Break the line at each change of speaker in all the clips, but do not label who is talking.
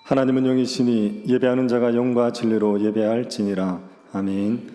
하나님은 영이시니 예배하는 자가 영과 진리로 예배할지니라. 아멘.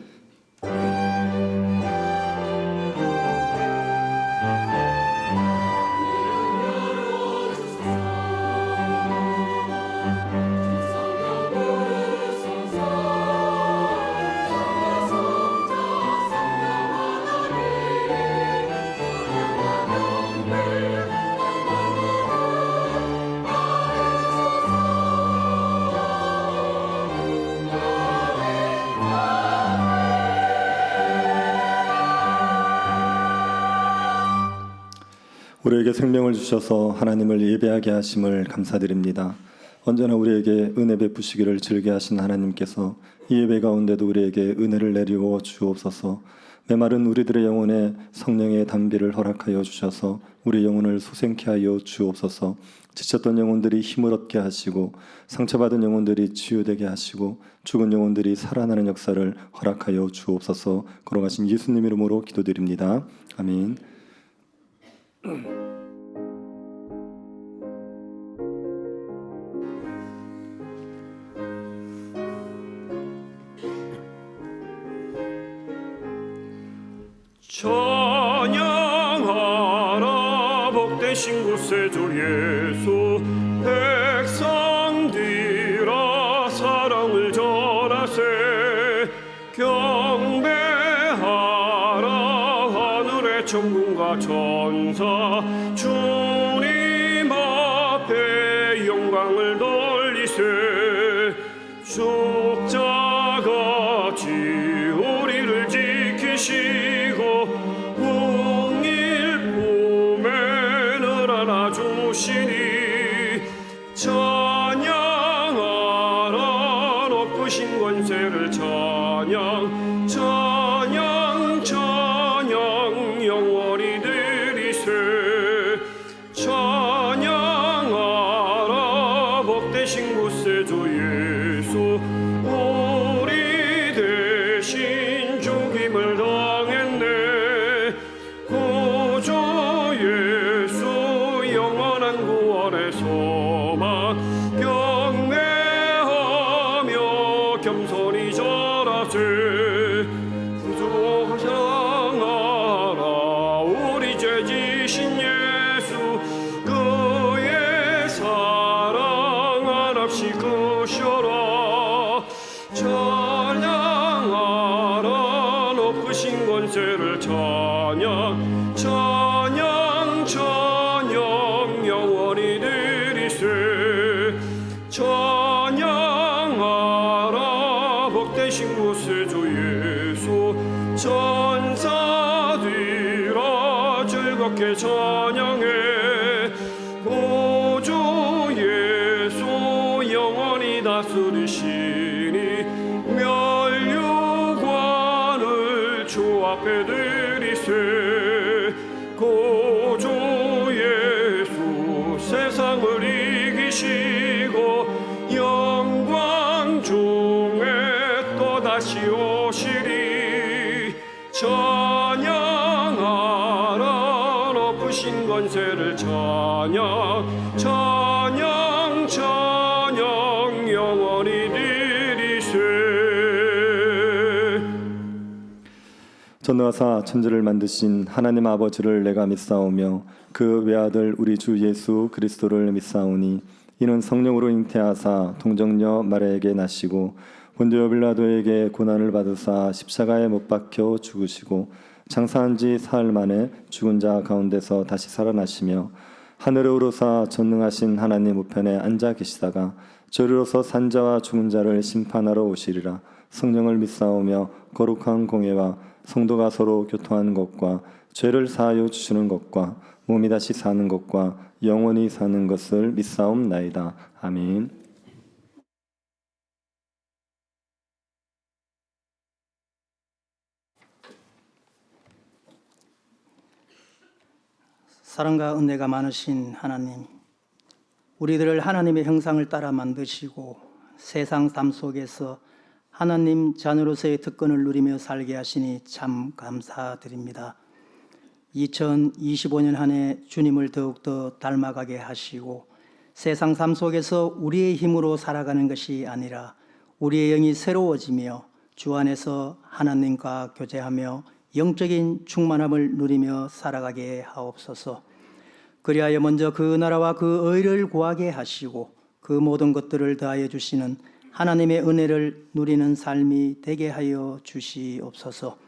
우리에게 생명을 주셔서 하나님을 예배하게 하심을 감사드립니다. 언제나 우리에게 은혜 베푸시기를 즐겨하신 하나님께서 이 예배 가운데도 우리에게 은혜를 내리워 주옵소서. 메마른 우리들의 영혼에 성령의 담비를 허락하여 주셔서 우리 영혼을 소생케 하여 주옵소서. 지쳤던 영혼들이 힘을 얻게 하시고 상처받은 영혼들이 치유되게 하시고 죽은 영혼들이 살아나는 역사를 허락하여 주옵소서. 걸어가신 예수님 이름으로 기도드립니다. 아멘.
찬양하라 복되신 구세주 예수. 백성들아 사랑을 전하세. 경배하라 하늘의 천군과 천사. 주님 앞에 영광을 돌리세. 숙자같이 우리를 지키시고 웅일품에 늘 안아주시니. 찬양하라 높으신 권세를. 찬양 찬양 찬양 영원히 드리세. 찬양하라 복되신 구세주 예수. 우리 대신 죽임을 당했네. 구주 예수 영원한 구원의 소망. 경외하며 겸손히 절하세. 구주 사랑하라 우리 죄 지신 예수. 그의 사랑 한없이 크셔라. 찬양하라 높으신 권세를. 찬양 찬양 찬양 영원히 드리세. 찬양하라 복되신 구세주 예수. 천사들아 즐겁게 찬양해. 구주 예수 영원히 다스리시니. 멸류관을 주 앞에 드리세. 구주 예수 세상을 이기시고 영광 중에 또다시 오시리. 찬양하라 높으신 권세를. 찬양 찬양 찬양 영원히 드리세.
전능하사 천지를 만드신 하나님 아버지를 내가 믿사오며 그 외아들 우리 주 예수 그리스도를 믿사오니 이는 성령으로 잉태하사 동정녀 마리아에게 나시고 본디오 빌라도에게 고난을 받으사 십자가에 못 박혀 죽으시고 장사한 지 사흘 만에 죽은 자 가운데서 다시 살아나시며 하늘에 오르사 전능하신 하나님 우편에 앉아 계시다가 저리로서 산자와 죽은 자를 심판하러 오시리라. 성령을 믿사오며 거룩한 공예와 성도가 서로 교통하는 것과 죄를 사하여 주시는 것과 몸이 다시 사는 것과 영원히 사는 것을 믿사옵나이다. 아멘.
사랑과 은혜가 많으신 하나님, 우리들을 하나님의 형상을 따라 만드시고 세상 삶 속에서 하나님 자녀로서의 특권을 누리며 살게 하시니 참 감사드립니다. 2025년 한 해 주님을 더욱더 닮아가게 하시고 세상 삶 속에서 우리의 힘으로 살아가는 것이 아니라 우리의 영이 새로워지며 주 안에서 하나님과 교제하며 영적인 충만함을 누리며 살아가게 하옵소서. 그리하여 먼저 그 나라와 그 의를 구하게 하시고 그 모든 것들을 더하여 주시는 하나님의 은혜를 누리는 삶이 되게 하여 주시옵소서.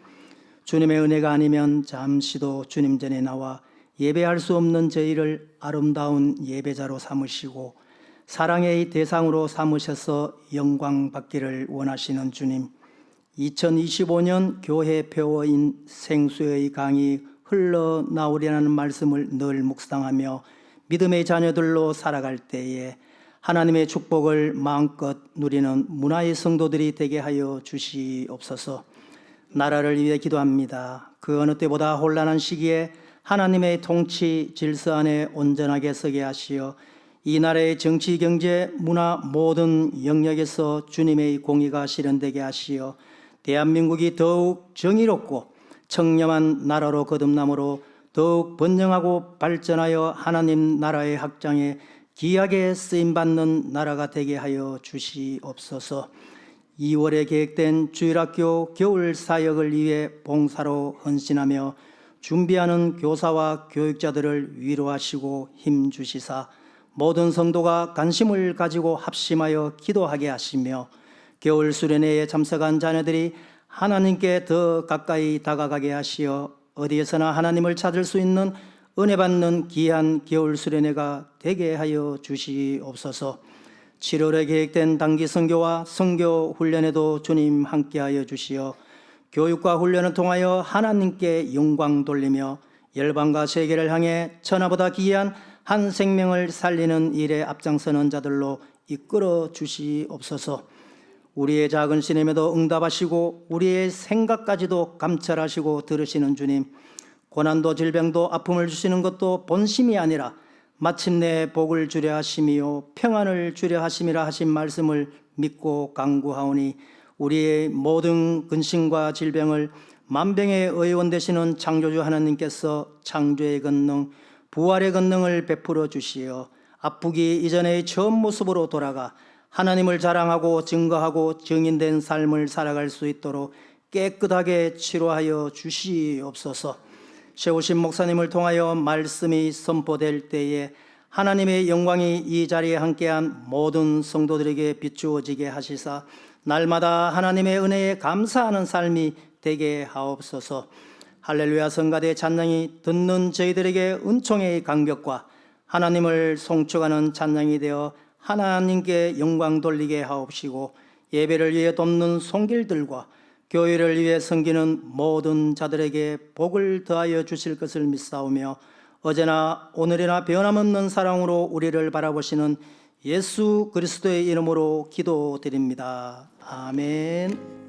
주님의 은혜가 아니면 잠시도 주님 전에 나와 예배할 수 없는 저희를 아름다운 예배자로 삼으시고 사랑의 대상으로 삼으셔서 영광 받기를 원하시는 주님, 2025년 교회 표어인 생수의 강이 흘러나오리라는 말씀을 늘 묵상하며 믿음의 자녀들로 살아갈 때에 하나님의 축복을 마음껏 누리는 문화의 성도들이 되게 하여 주시옵소서. 나라를 위해 기도합니다. 그 어느 때보다 혼란한 시기에 하나님의 통치 질서 안에 온전하게 서게 하시어 이 나라의 정치, 경제, 문화 모든 영역에서 주님의 공의가 실현되게 하시어 대한민국이 더욱 정의롭고 청렴한 나라로 거듭남으로 더욱 번영하고 발전하여 하나님 나라의 확장에 귀하게 쓰임받는 나라가 되게 하여 주시옵소서. 2월에 계획된 주일학교 겨울 사역을 위해 봉사로 헌신하며 준비하는 교사와 교육자들을 위로하시고 힘주시사 모든 성도가 관심을 가지고 합심하여 기도하게 하시며 겨울 수련회에 참석한 자녀들이 하나님께 더 가까이 다가가게 하시어 어디에서나 하나님을 찾을 수 있는 은혜 받는 귀한 겨울 수련회가 되게 하여 주시옵소서. 7월에 계획된 단기 선교와 선교 훈련에도 주님 함께하여 주시어 교육과 훈련을 통하여 하나님께 영광 돌리며 열방과 세계를 향해 천하보다 귀한 한 생명을 살리는 일에 앞장서는 자들로 이끌어 주시옵소서. 우리의 작은 신임에도 응답하시고 우리의 생각까지도 감찰하시고 들으시는 주님, 고난도 질병도 아픔을 주시는 것도 본심이 아니라 마침내 복을 주려 하심이요 평안을 주려 하심이라 하신 말씀을 믿고 간구하오니 우리의 모든 근심과 질병을 만병의 의원 되시는 창조주 하나님께서 창조의 권능, 부활의 권능을 베풀어 주시어 아프기 이전의 처음 모습으로 돌아가 하나님을 자랑하고 증거하고 증인된 삶을 살아갈 수 있도록 깨끗하게 치료하여 주시옵소서. 세우신 목사님을 통하여 말씀이 선포될 때에 하나님의 영광이 이 자리에 함께한 모든 성도들에게 비추어지게 하시사 날마다 하나님의 은혜에 감사하는 삶이 되게 하옵소서. 할렐루야 성가대 찬양이 듣는 저희들에게 은총의 감격과 하나님을 송축하는 찬양이 되어 하나님께 영광 돌리게 하옵시고 예배를 위해 돕는 손길들과 교회를 위해 섬기는 모든 자들에게 복을 더하여 주실 것을 믿사오며 어제나 오늘이나 변함없는 사랑으로 우리를 바라보시는 예수 그리스도의 이름으로 기도드립니다. 아멘.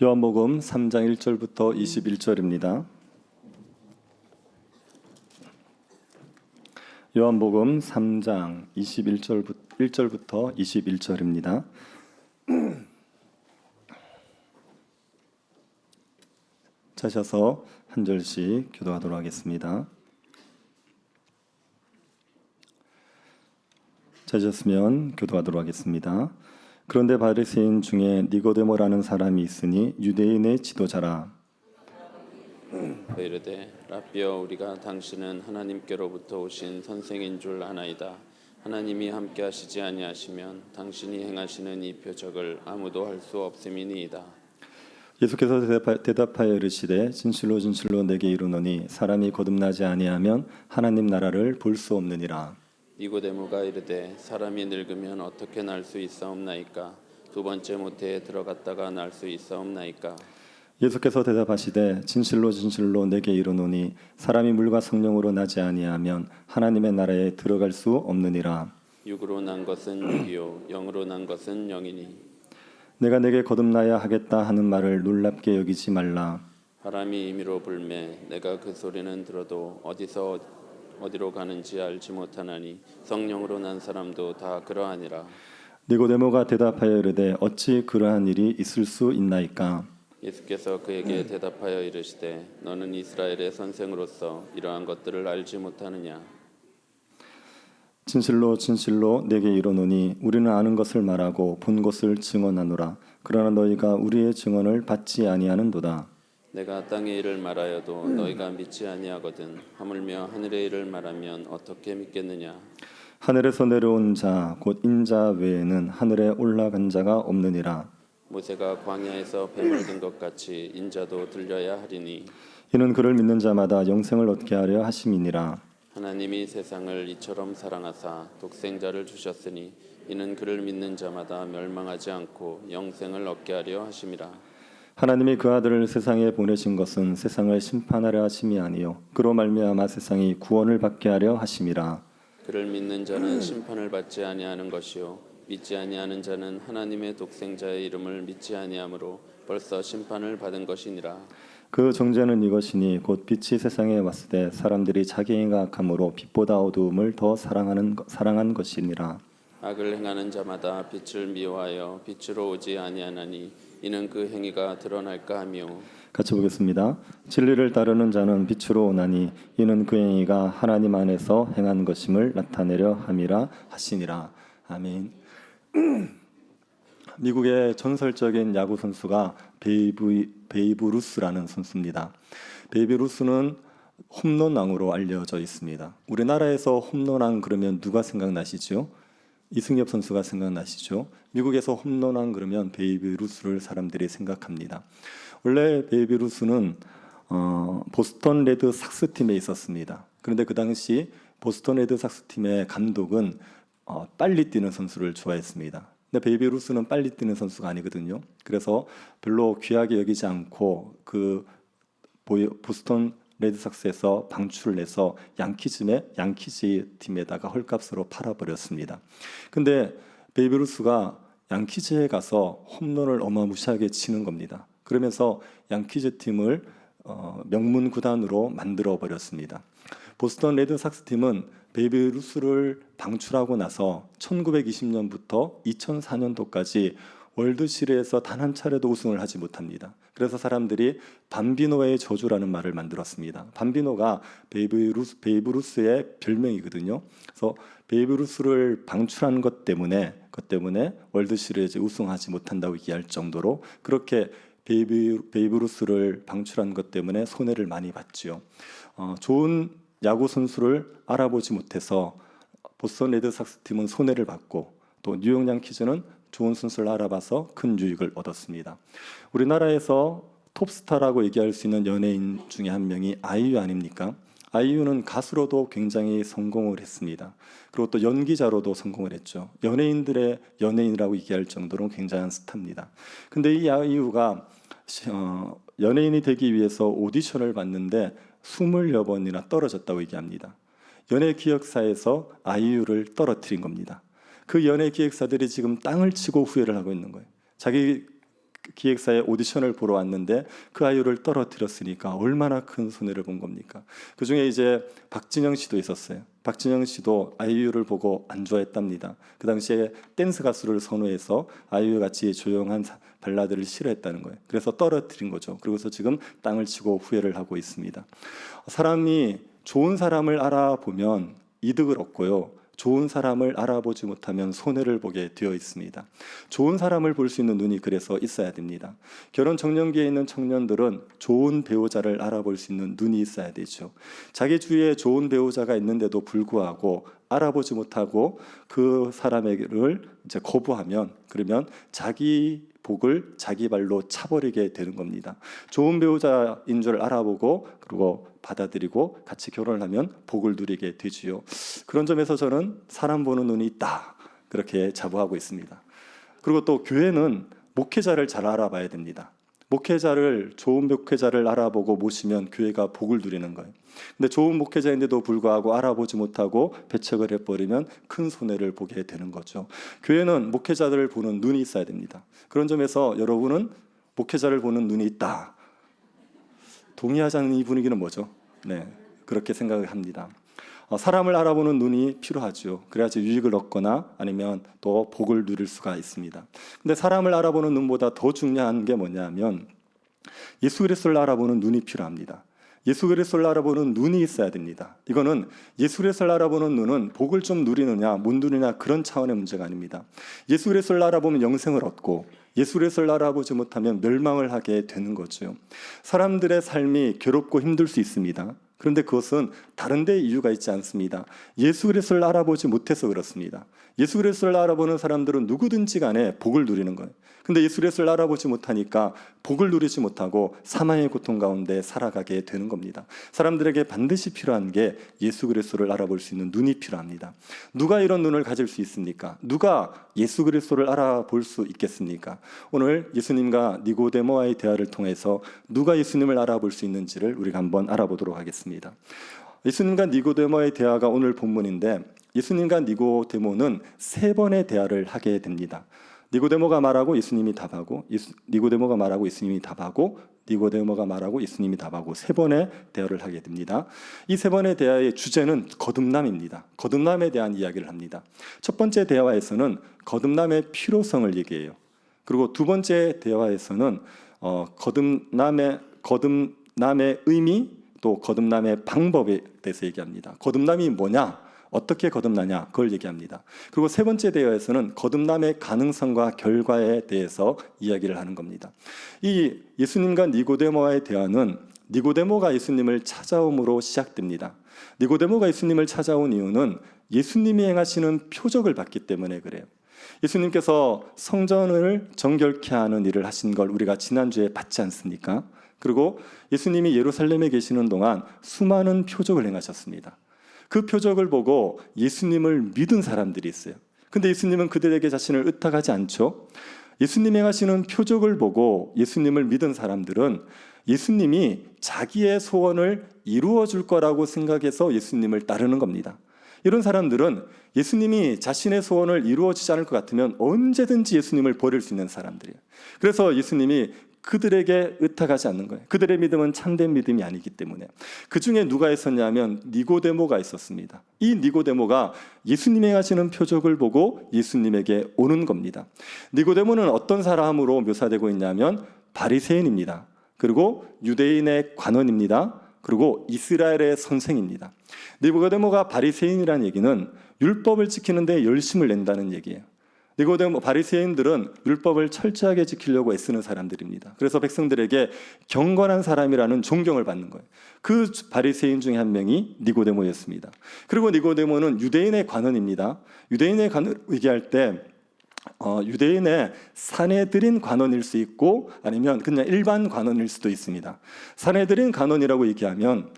요한복음 3장 1절부터 21절입니다. 요한복음 3장 1절부터 21절입니다. 찾아서 한 절씩 교도하도록 하겠습니다. 찾으셨으면 교도하도록 하겠습니다. 그런데 바리새인 중에 니고데모라는 사람이 있으니 유대인의 지도자라.
이르되 라비여 우리가 당신은 하나님께로부터 오신 선생인 줄 아나이다. 하나님이 함께 하시지 아니하시면 당신이 행하시는 이 표적을 아무도 할 수 없음이니이다.
예수께서 대답하여 이르시되 진실로 진실로 내게 이르노니 사람이 거듭나지 아니하면 하나님 나라를 볼 수 없느니라.
니고데모가 이르되 사람이 늙으면 어떻게 날 수 있사옵나이까? 두 번째 모태에 들어갔다가 날 수 있사옵나이까?
예수께서 대답하시되 진실로 진실로 내게 이르노니 사람이 물과 성령으로 나지 아니하면 하나님의 나라에 들어갈 수 없느니라.
육으로 난 것은 육이요 영으로 난 것은 영이니
내가 내게 거듭나야 하겠다 하는 말을 놀랍게 여기지 말라.
바람이 임의로 불매 내가 그 소리는 들어도 어디서 어디로 가는지 알지 못하나니 성령으로 난 사람도 다 그러하니라.
니고데모가 대답하여 이르되 어찌 그러한 일이 있을 수 있나이까?
예수께서 그에게 대답하여 이르시되 너는 이스라엘의 선생으로서 이러한 것들을 알지 못하느냐?
진실로 진실로 내게 이르노니 우리는 아는 것을 말하고 본 것을 증언하노라. 그러나 너희가 우리의 증언을 받지 아니하는도다.
내가 땅의 일을 말하여도 너희가 믿지 아니하거든 하물며 하늘의 일을 말하면 어떻게 믿겠느냐?
하늘에서 내려온 자 곧 인자 외에는 하늘에 올라간 자가 없느니라.
모세가 광야에서 뱀을 든 것 같이 인자도 들려야 하리니
이는 그를 믿는 자마다 영생을 얻게 하려 하심이니라.
하나님이 세상을 이처럼 사랑하사 독생자를 주셨으니 이는 그를 믿는 자마다 멸망하지 않고 영생을 얻게 하려 하심이라.
하나님이 그 아들을 세상에 보내신 것은 세상을 심판하려 하심이 아니요 그로 말미암아 세상이 구원을 받게 하려 하심이라.
그를 믿는 자는 심판을 받지 아니하는 것이요 믿지 아니하는 자는 하나님의 독생자의 이름을 믿지 아니하므로 벌써 심판을 받은 것이니라.
그 정죄는 이것이니 곧 빛이 세상에 왔을 때 사람들이 자기의 악함으로 빛보다 어두움을 더 사랑한 것이니라.
악을 행하는 자마다 빛을 미워하여 빛으로 오지 아니하나니 이는 그 행위가 드러날까 하며.
같이 보겠습니다. 진리를 따르는 자는 빛으로 오나니 이는 그 행위가 하나님 안에서 행한 것임을 나타내려 함이라 하시니라. 아멘. 미국의 전설적인 야구 선수가 베이브 루스라는 선수입니다. 베이브 루스는 홈런왕으로 알려져 있습니다. 우리나라에서 홈런왕 그러면 누가 생각나시죠? 이승엽 선수가 생각나시죠? 미국에서 홈런왕 그러면 베이브 루스를 사람들이 생각합니다. 원래 베이브 루스는 보스턴 레드삭스 팀에 있었습니다. 그런데 그 당시 보스턴 레드삭스 팀의 감독은 빨리 뛰는 선수를 좋아했습니다. 근데 베이비 루스는 빨리 뛰는 선수가 아니거든요. 그래서 별로 귀하게 여기지 않고 그 보스턴 레드삭스에서 방출을 해서 양키즈 팀에다가 헐값으로 팔아버렸습니다. 근데 베이비 루스가 양키즈에 가서 홈런을 어마무시하게 치는 겁니다. 그러면서 양키즈 팀을 명문 구단으로 만들어 버렸습니다. 보스턴 레드삭스 팀은 베이비 루스를 방출하고 나서 1920년부터 2004년도까지 월드 시리즈에서 단 한 차례도 우승을 하지 못합니다. 그래서 사람들이 밤비노의 저주라는 말을 만들었습니다. 밤비노가 베이브 루스의 별명이거든요. 그래서 베이브 루스를 방출한 것 때문에 월드 시리즈 우승하지 못한다고 얘기할 정도로 그렇게 베이브 루스를 방출한 것 때문에 손해를 많이 봤지요. 좋은 야구 선수를 알아보지 못해서 보스턴 레드삭스 팀은 손해를 받고 또 뉴욕 양키즈는 좋은 선수를 알아봐서 큰 유익을 얻었습니다. 우리나라에서 톱스타라고 얘기할 수 있는 연예인 중에 한 명이 아이유 아닙니까? 아이유는 가수로도 굉장히 성공을 했습니다. 그리고 또 연기자로도 성공을 했죠. 연예인들의 연예인이라고 얘기할 정도로 굉장한 스타입니다. 근데 이 아이유가 연예인이 되기 위해서 오디션을 봤는데 20여번이나 떨어졌다고 얘기합니다. 연예 기획사에서 아이유를 떨어뜨린 겁니다. 그 연예 기획사들이 지금 땅을 치고 후회를 하고 있는 거예요. 자기 기획사의 오디션을 보러 왔는데 그 아이유를 떨어뜨렸으니까 얼마나 큰 손해를 본 겁니까? 그 중에 이제 박진영 씨도 있었어요. 박진영 씨도 아이유를 보고 안 좋아했답니다. 그 당시에 댄스 가수를 선호해서 아이유 같이 조용한 발라드를 싫어했다는 거예요. 그래서 떨어뜨린 거죠. 그리고서 지금 땅을 치고 후회를 하고 있습니다. 사람이 좋은 사람을 알아보면 이득을 얻고요. 좋은 사람을 알아보지 못하면 손해를 보게 되어 있습니다. 좋은 사람을 볼 수 있는 눈이 그래서 있어야 됩니다. 결혼 청년기에 있는 청년들은 좋은 배우자를 알아볼 수 있는 눈이 있어야 되죠. 자기 주위에 좋은 배우자가 있는데도 불구하고 알아보지 못하고 그 사람을 이제 거부하면 그러면 자기 복을 자기 발로 차버리게 되는 겁니다. 좋은 배우자인 줄 알아보고 그리고 받아들이고 같이 결혼을 하면 복을 누리게 되지요. 그런 점에서 저는 사람 보는 눈이 있다 그렇게 자부하고 있습니다. 그리고 또 교회는 목회자를 잘 알아봐야 됩니다. 좋은 목회자를 알아보고 모시면 교회가 복을 누리는 거예요. 근데 좋은 목회자인데도 불구하고 알아보지 못하고 배척을 해버리면 큰 손해를 보게 되는 거죠. 교회는 목회자들을 보는 눈이 있어야 됩니다. 그런 점에서 여러분은 목회자를 보는 눈이 있다. 동의하지 않는 이 분위기는 뭐죠? 네, 그렇게 생각을 합니다. 사람을 알아보는 눈이 필요하죠. 그래야지 유익을 얻거나 아니면 또 복을 누릴 수가 있습니다. 근데 사람을 알아보는 눈보다 더 중요한 게 뭐냐면 예수 그리스도를 알아보는 눈이 필요합니다. 예수 그리스도를 알아보는 눈이 있어야 됩니다. 이거는 예수 그리스도를 알아보는 눈은 복을 좀 누리느냐 못 누리느냐 그런 차원의 문제가 아닙니다. 예수 그리스도를 알아보면 영생을 얻고 예수 그리스도를 알아보지 못하면 멸망을 하게 되는 거죠. 사람들의 삶이 괴롭고 힘들 수 있습니다. 그런데 그것은 다른 데 이유가 있지 않습니다. 예수 그리스도를 알아보지 못해서 그렇습니다. 예수 그리스도를 알아보는 사람들은 누구든지 간에 복을 누리는 거예요. 근데 예수 그리스도를 알아보지 못하니까 복을 누리지 못하고 사망의 고통 가운데 살아가게 되는 겁니다. 사람들에게 반드시 필요한 게 예수 그리스도를 알아볼 수 있는 눈이 필요합니다. 누가 이런 눈을 가질 수 있습니까? 누가 예수 그리스도를 알아볼 수 있겠습니까? 오늘 예수님과 니고데모와의 대화를 통해서 누가 예수님을 알아볼 수 있는지를 우리가 한번 알아보도록 하겠습니다. 예수님과 니고데모의 대화가 오늘 본문인데 예수님과 니고데모는 3번의 대화를 하게 됩니다. 니고데모가 말하고 예수님이 답하고 니고데모가 말하고 예수님이 답하고 니고데모가 말하고 예수님이 답하고 3번의 대화를 하게 됩니다. 이 3번의 대화의 주제는 거듭남입니다. 거듭남에 대한 이야기를 합니다. 첫 번째 대화에서는 거듭남의 필요성을 얘기해요. 그리고 두 번째 대화에서는 거듭남의 의미 또 거듭남의 방법에 대해서 얘기합니다. 거듭남이 뭐냐? 어떻게 거듭나냐? 그걸 얘기합니다. 그리고 세 번째 대화에서는 거듭남의 가능성과 결과에 대해서 이야기를 하는 겁니다. 이 예수님과 니고데모와의 대화는 니고데모가 예수님을 찾아옴으로 시작됩니다. 니고데모가 예수님을 찾아온 이유는 예수님이 행하시는 표적을 봤기 때문에 그래요. 예수님께서 성전을 정결케 하는 일을 하신 걸 우리가 지난주에 봤지 않습니까? 그리고 예수님이 예루살렘에 계시는 동안 수많은 표적을 행하셨습니다. 그 표적을 보고 예수님을 믿은 사람들이 있어요. 근데 예수님은 그들에게 자신을 의탁하지 않죠. 예수님이 행하시는 표적을 보고 예수님을 믿은 사람들은 예수님이 자기의 소원을 이루어 줄 거라고 생각해서 예수님을 따르는 겁니다. 이런 사람들은 예수님이 자신의 소원을 이루어 주지 않을 것 같으면 언제든지 예수님을 버릴 수 있는 사람들이에요. 그래서 예수님이 그들에게 의탁하지 않는 거예요. 그들의 믿음은 참된 믿음이 아니기 때문에. 그 중에 누가 있었냐면 니고데모가 있었습니다. 이 니고데모가 예수님이 하시는 표적을 보고 예수님에게 오는 겁니다. 니고데모는 어떤 사람으로 묘사되고 있냐면 바리새인입니다. 그리고 유대인의 관원입니다. 그리고 이스라엘의 선생입니다. 니고데모가 바리새인이라는 얘기는 율법을 지키는데 열심을 낸다는 얘기예요. 니고데모 바리새인들은 율법을 철저하게 지키려고 애쓰는 사람들입니다. 그래서 백성들에게 경건한 사람이라는 존경을 받는 거예요. 그 바리새인 중에 한 명이 니고데모였습니다. 그리고 니고데모는 유대인의 관원입니다. 유대인의 관원 얘기할 때 유대인의 사내들인 관원일 수 있고 아니면 그냥 일반 관원일 수도 있습니다. 사내들인 관원이라고 얘기하면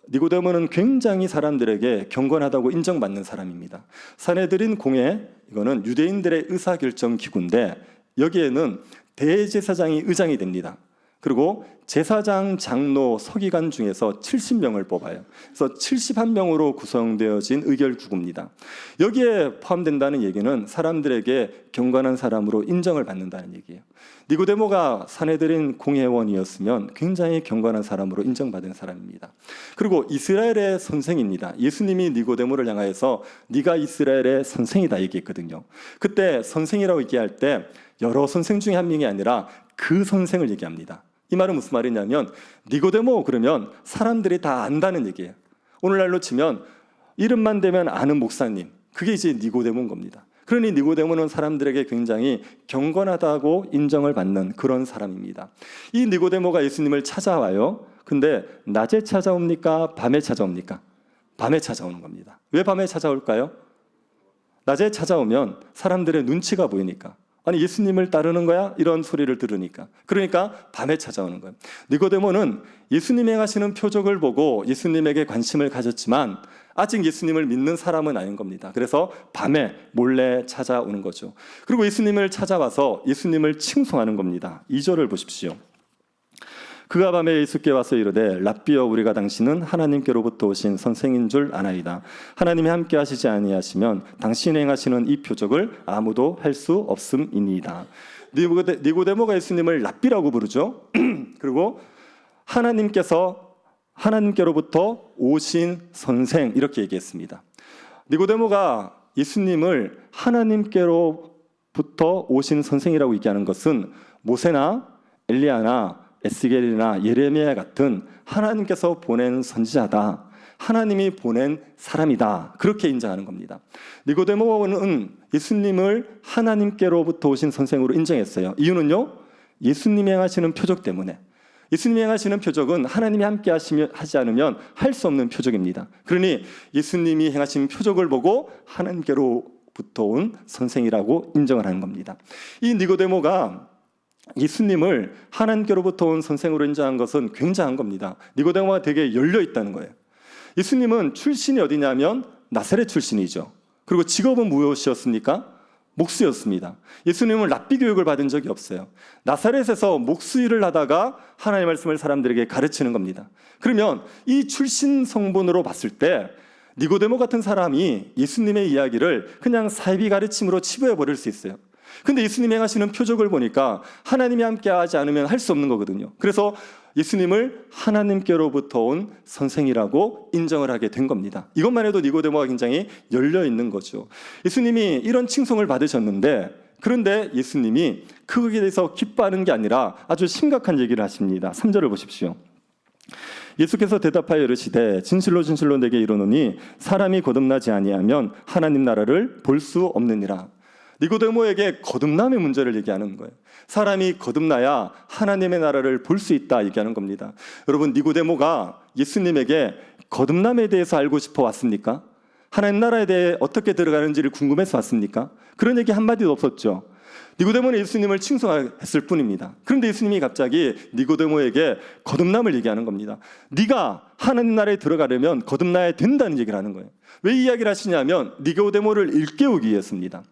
니고데모는 굉장히 사람들에게 경건하다고 인정받는 사람입니다. 사내들인 공회, 이거는 유대인들의 의사결정 기구인데 여기에는 대제사장이 의장이 됩니다. 그리고 제사장, 장로, 서기관 중에서 70명을 뽑아요. 그래서 71명으로 구성되어진 의결구구입니다. 여기에 포함된다는 얘기는 사람들에게 경건한 사람으로 인정을 받는다는 얘기예요. 니고데모가 사내들인 공회원이었으면 굉장히 경건한 사람으로 인정받은 사람입니다. 그리고 이스라엘의 선생입니다. 예수님이 니고데모를 향하여서 네가 이스라엘의 선생이다 얘기했거든요. 그때 선생이라고 얘기할 때 여러 선생 중에 한 명이 아니라 그 선생을 얘기합니다. 이 말은 무슨 말이냐면 니고데모 그러면 사람들이 다 안다는 얘기예요. 오늘날로 치면 이름만 대면 아는 목사님, 그게 이제 니고데모인 겁니다. 그러니 니고데모는 사람들에게 굉장히 경건하다고 인정을 받는 그런 사람입니다. 이 니고데모가 예수님을 찾아와요. 근데 낮에 찾아옵니까? 밤에 찾아옵니까? 밤에 찾아오는 겁니다. 왜 밤에 찾아올까요? 낮에 찾아오면 사람들의 눈치가 보이니까. 아니 예수님을 따르는 거야? 이런 소리를 들으니까. 그러니까 밤에 찾아오는 거예요. 니고데모는 예수님이 행하시는 표적을 보고 예수님에게 관심을 가졌지만 아직 예수님을 믿는 사람은 아닌 겁니다. 그래서 밤에 몰래 찾아오는 거죠. 그리고 예수님을 찾아와서 예수님을 칭송하는 겁니다. 2절을 보십시오. 그가 밤에 예수께 와서 이르되 랍비여 우리가 당신은 하나님께로부터 오신 선생인 줄 아나이다. 하나님이 함께 하시지 아니하시면 당신이 행하시는 이 표적을 아무도 할 수 없음이니이다. 니고데모가 예수님을 랍비라고 부르죠. 그리고 하나님께로부터 오신 선생 이렇게 얘기했습니다. 니고데모가 예수님을 하나님께로부터 오신 선생이라고 얘기하는 것은 모세나 엘리야나 에스겔이나 예레미야 같은 하나님께서 보낸 선지자다. 하나님이 보낸 사람이다. 그렇게 인정하는 겁니다. 니고데모는 예수님을 하나님께로부터 오신 선생으로 인정했어요. 이유는요. 예수님이 행하시는 표적 때문에. 예수님이 행하시는 표적은 하나님이 함께 하지 않으면 할 수 없는 표적입니다. 그러니 예수님이 행하신 표적을 보고 하나님께로부터 온 선생이라고 인정을 하는 겁니다. 이 니고데모가 예수님을 하나님께로부터 온 선생으로 인정한 것은 굉장한 겁니다. 니고데모가 되게 열려 있다는 거예요. 예수님은 출신이 어디냐면 나사렛 출신이죠. 그리고 직업은 무엇이었습니까? 목수였습니다. 예수님은 랍비 교육을 받은 적이 없어요. 나사렛에서 목수 일을 하다가 하나님의 말씀을 사람들에게 가르치는 겁니다. 그러면 이 출신 성분으로 봤을 때 니고데모 같은 사람이 예수님의 이야기를 그냥 사이비 가르침으로 치부해 버릴 수 있어요. 근데 예수님이 행하시는 표적을 보니까 하나님이 함께 하지 않으면 할 수 없는 거거든요. 그래서 예수님을 하나님께로부터 온 선생이라고 인정을 하게 된 겁니다. 이것만 해도 니고데모가 굉장히 열려 있는 거죠. 예수님이 이런 칭송을 받으셨는데 그런데 예수님이 그거에 대해서 기뻐하는 게 아니라 아주 심각한 얘기를 하십니다. 3절을 보십시오. 예수께서 대답하여 이르시되 진실로 진실로 내게 이르노니 사람이 거듭나지 아니하면 하나님 나라를 볼 수 없느니라. 니고데모에게 거듭남의 문제를 얘기하는 거예요. 사람이 거듭나야 하나님의 나라를 볼 수 있다 얘기하는 겁니다. 여러분 니고데모가 예수님에게 거듭남에 대해서 알고 싶어 왔습니까? 하나님 나라에 대해 어떻게 들어가는지를 궁금해서 왔습니까? 그런 얘기 한마디도 없었죠. 니고데모는 예수님을 칭송했을 뿐입니다. 그런데 예수님이 갑자기 니고데모에게 거듭남을 얘기하는 겁니다. 네가 하나님 나라에 들어가려면 거듭나야 된다는 얘기를 하는 거예요. 왜 이 이야기를 하시냐면 니고데모를 일깨우기 위해서입니다.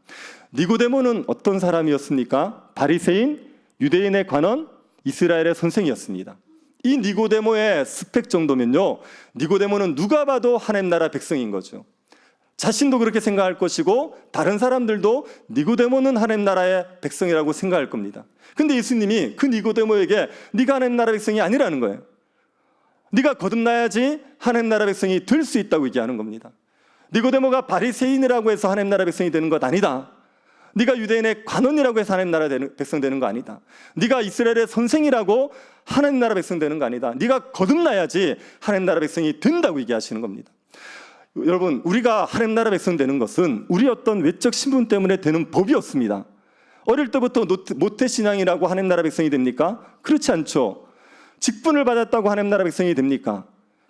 니고데모는 어떤 사람이었습니까? 바리새인, 유대인의 관원, 이스라엘의 선생이었습니다. 이 니고데모의 스펙 정도면요, 니고데모는 누가 봐도 하나님 나라 백성인 거죠. 자신도 그렇게 생각할 것이고 다른 사람들도 니고데모는 하나님 나라의 백성이라고 생각할 겁니다. 근데 예수님이 그 니고데모에게 네가 하나님 나라 백성이 아니라는 거예요. 네가 거듭나야지 하나님 나라 백성이 될 수 있다고 얘기하는 겁니다. 니고데모가 바리새인이라고 해서 하나님 나라 백성이 되는 것 아니다. 네가 유대인의 관원이라고 해서 하나님 나라 백성 되는 거 아니다. 네가 이스라엘의 선생이라고 하나님 나라 백성 되는 거 아니다. 네가 거듭나야지 하나님 나라 백성이 된다고 얘기하시는 겁니다. 여러분, 우리가 하나님 나라 백성 되는 것은 우리 어떤 외적 신분 때문에 되는 법이 없습니다. 어릴 때부터 모태신앙이라고 하나님 나라 백성이 됩니까? 그렇지 않죠. 직분을 받았다고 하나님 나라 백성이 됩니까?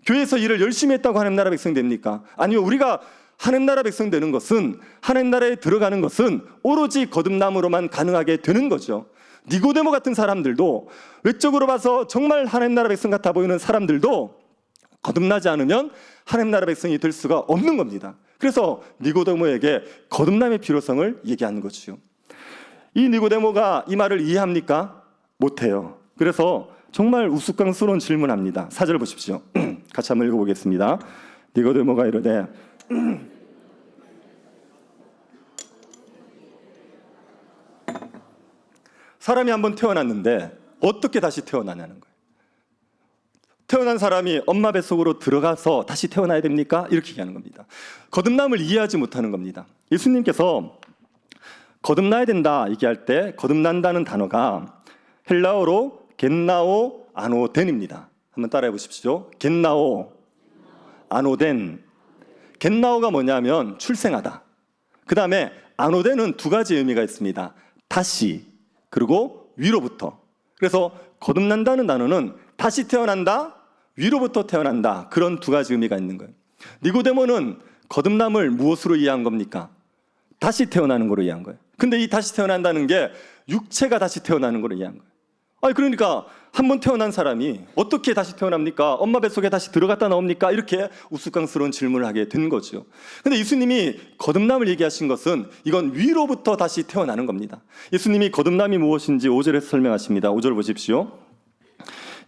교회에서 일을 열심히 했다고 하나님 나라 백성이 됩니까? 아니요, 우리가 하나님 나라 백성 되는 것은, 하나님 나라에 들어가는 것은 오로지 거듭남으로만 가능하게 되는 거죠. 니고데모 같은 사람들도, 외적으로 봐서 정말 하나님 나라 백성 같아 보이는 사람들도 거듭나지 않으면 하나님 나라 백성이 될 수가 없는 겁니다. 그래서 니고데모에게 거듭남의 필요성을 얘기하는 거죠. 이 니고데모가 이 말을 이해합니까? 못해요. 그래서 정말 우스꽝스러운 질문합니다. 4절 보십시오. 같이 한번 읽어보겠습니다. 니고데모가 이르되 사람이 한번 태어났는데 어떻게 다시 태어나냐는 거예요. 태어난 사람이 엄마 뱃속으로 들어가서 다시 태어나야 됩니까? 이렇게 얘기하는 겁니다. 거듭남을 이해하지 못하는 겁니다. 예수님께서 거듭나야 된다 얘기할 때 거듭난다는 단어가 헬라어로 겟나오 아노덴입니다. 한번 따라해 보십시오. 겟나오 아노덴. 겟나오가 뭐냐면 출생하다. 그 다음에 아노덴은 두 가지 의미가 있습니다. 다시 그리고 위로부터. 그래서 거듭난다는 단어는 다시 태어난다, 위로부터 태어난다, 그런 두 가지 의미가 있는 거예요. 니고데모는 거듭남을 무엇으로 이해한 겁니까? 다시 태어나는 거로 이해한 거예요. 근데 이 다시 태어난다는 게 육체가 다시 태어나는 거로 이해한 거예요. 아니 그러니까 한 번 태어난 사람이 어떻게 다시 태어납니까? 엄마 뱃속에 다시 들어갔다 나옵니까? 이렇게 우스꽝스러운 질문을 하게 된 거죠. 근데 예수님이 거듭남을 얘기하신 것은 이건 위로부터 다시 태어나는 겁니다. 예수님이 거듭남이 무엇인지 5절에서 설명하십니다. 5절 보십시오.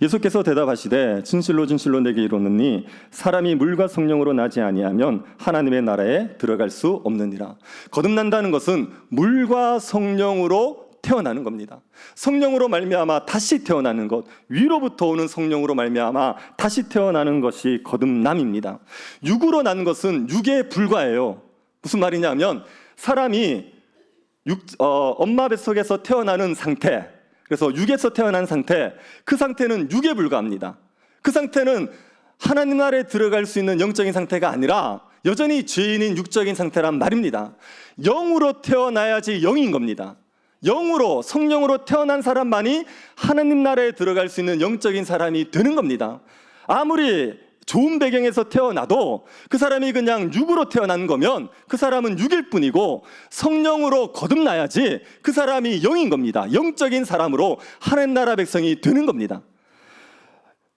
예수께서 대답하시되 진실로 진실로 내게 이르노니 사람이 물과 성령으로 나지 아니하면 하나님의 나라에 들어갈 수 없느니라. 거듭난다는 것은 물과 성령으로 태어나는 겁니다. 성령으로 말미암아 다시 태어나는 것, 위로부터 오는 성령으로 말미암아 다시 태어나는 것이 거듭남입니다. 육으로 난 것은 육에 불과해요. 무슨 말이냐면 사람이 엄마 뱃속에서 태어나는 상태, 그래서 육에서 태어난 상태, 그 상태는 육에 불과합니다. 그 상태는 하나님 나라에 들어갈 수 있는 영적인 상태가 아니라 여전히 죄인인 육적인 상태란 말입니다. 영으로 태어나야지 영인 겁니다. 영으로, 성령으로 태어난 사람만이 하나님 나라에 들어갈 수 있는 영적인 사람이 되는 겁니다. 아무리 좋은 배경에서 태어나도 그 사람이 그냥 육으로 태어난 거면 그 사람은 육일 뿐이고 성령으로 거듭나야지 그 사람이 영인 겁니다. 영적인 사람으로 하나님 나라 백성이 되는 겁니다.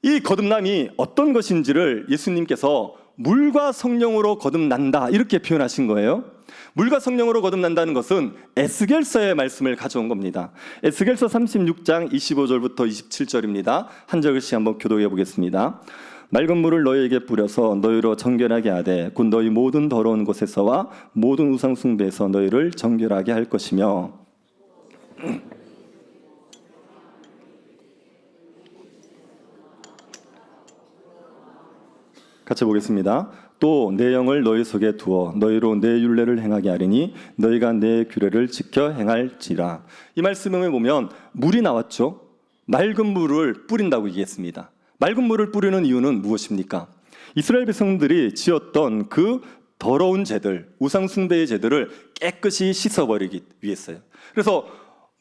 이 거듭남이 어떤 것인지를 예수님께서 물과 성령으로 거듭난다 이렇게 표현하신 거예요. 물과 성령으로 거듭난다는 것은 에스겔서의 말씀을 가져온 겁니다. 에스겔서 36장 25절부터 27절입니다. 한 절씩 한번 교독해 보겠습니다. 맑은 물을 너희에게 뿌려서 너희로 정결하게 하되 곧 너희 모든 더러운 곳에서와 모든 우상 숭배에서 너희를 정결하게 할 것이며 같이 보겠습니다. 또 내 영을 너희 속에 두어 너희로 내 율례를 행하게 하리니 너희가 내 규례를 지켜 행할지라. 이 말씀에 보면 물이 나왔죠. 맑은 물을 뿌린다고 얘기했습니다. 맑은 물을 뿌리는 이유는 무엇입니까? 이스라엘 백성들이 지었던 그 더러운 죄들, 우상 숭배의 죄들을 깨끗이 씻어버리기 위해서요. 그래서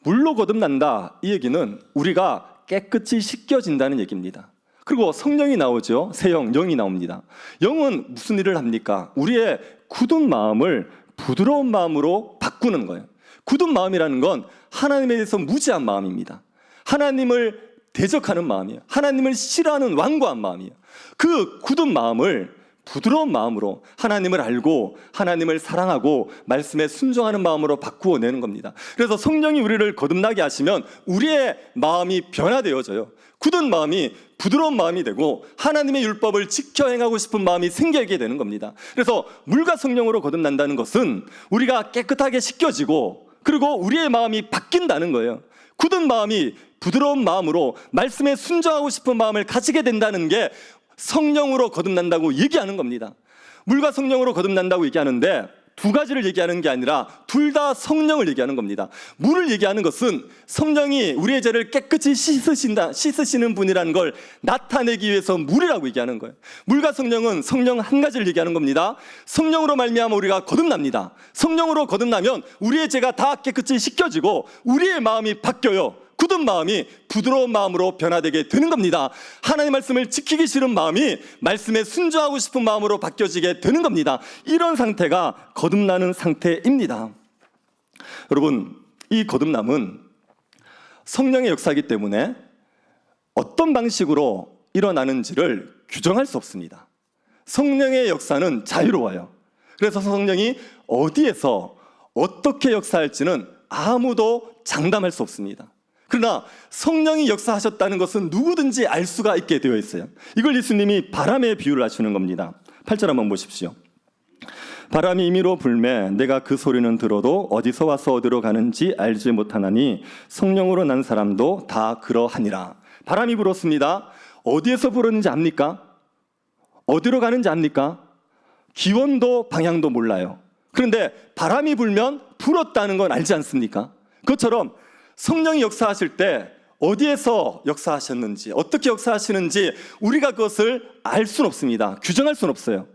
물로 거듭난다 이 얘기는 우리가 깨끗이 씻겨진다는 얘기입니다. 그리고 성령이 나오죠. 새 영, 영이 나옵니다. 영은 무슨 일을 합니까? 우리의 굳은 마음을 부드러운 마음으로 바꾸는 거예요. 굳은 마음이라는 건 하나님에 대해서 무지한 마음입니다. 하나님을 대적하는 마음이에요. 하나님을 싫어하는 완고한 마음이에요. 그 굳은 마음을 부드러운 마음으로 하나님을 알고 하나님을 사랑하고 말씀에 순종하는 마음으로 바꾸어 내는 겁니다. 그래서 성령이 우리를 거듭나게 하시면 우리의 마음이 변화되어져요. 굳은 마음이 부드러운 마음이 되고 하나님의 율법을 지켜 행하고 싶은 마음이 생기게 되는 겁니다. 그래서 물과 성령으로 거듭난다는 것은 우리가 깨끗하게 씻겨지고 그리고 우리의 마음이 바뀐다는 거예요. 굳은 마음이 부드러운 마음으로 말씀에 순종하고 싶은 마음을 가지게 된다는 게 성령으로 거듭난다고 얘기하는 겁니다. 물과 성령으로 거듭난다고 얘기하는데 두 가지를 얘기하는 게 아니라 둘 다 성령을 얘기하는 겁니다. 물을 얘기하는 것은 성령이 우리의 죄를 깨끗이 씻으시는 분이라는 걸 나타내기 위해서 물이라고 얘기하는 거예요. 물과 성령은 성령 한 가지를 얘기하는 겁니다. 성령으로 말미암아 우리가 거듭납니다. 성령으로 거듭나면 우리의 죄가 다 깨끗이 씻겨지고 우리의 마음이 바뀌어요. 굳은 마음이 부드러운 마음으로 변화되게 되는 겁니다. 하나님의 말씀을 지키기 싫은 마음이 말씀에 순종하고 싶은 마음으로 바뀌어지게 되는 겁니다. 이런 상태가 거듭나는 상태입니다. 여러분, 이 거듭남은 성령의 역사이기 때문에 어떤 방식으로 일어나는지를 규정할 수 없습니다. 성령의 역사는 자유로워요. 그래서 성령이 어디에서 어떻게 역사할지는 아무도 장담할 수 없습니다. 그러나 성령이 역사하셨다는 것은 누구든지 알 수가 있게 되어 있어요. 이걸 예수님이 바람의 비유를 하시는 겁니다. 8절 한번 보십시오. 바람이 임의로 불매 내가 그 소리는 들어도 어디서 와서 어디로 가는지 알지 못하나니 성령으로 난 사람도 다 그러하니라. 바람이 불었습니다. 어디에서 불었는지 압니까? 어디로 가는지 압니까? 기원도 방향도 몰라요. 그런데 바람이 불면 불었다는 건 알지 않습니까? 그것처럼 성령이 역사하실 때 어디에서 역사하셨는지, 어떻게 역사하시는지 우리가 그것을 알 수는 없습니다. 규정할 수는 없어요.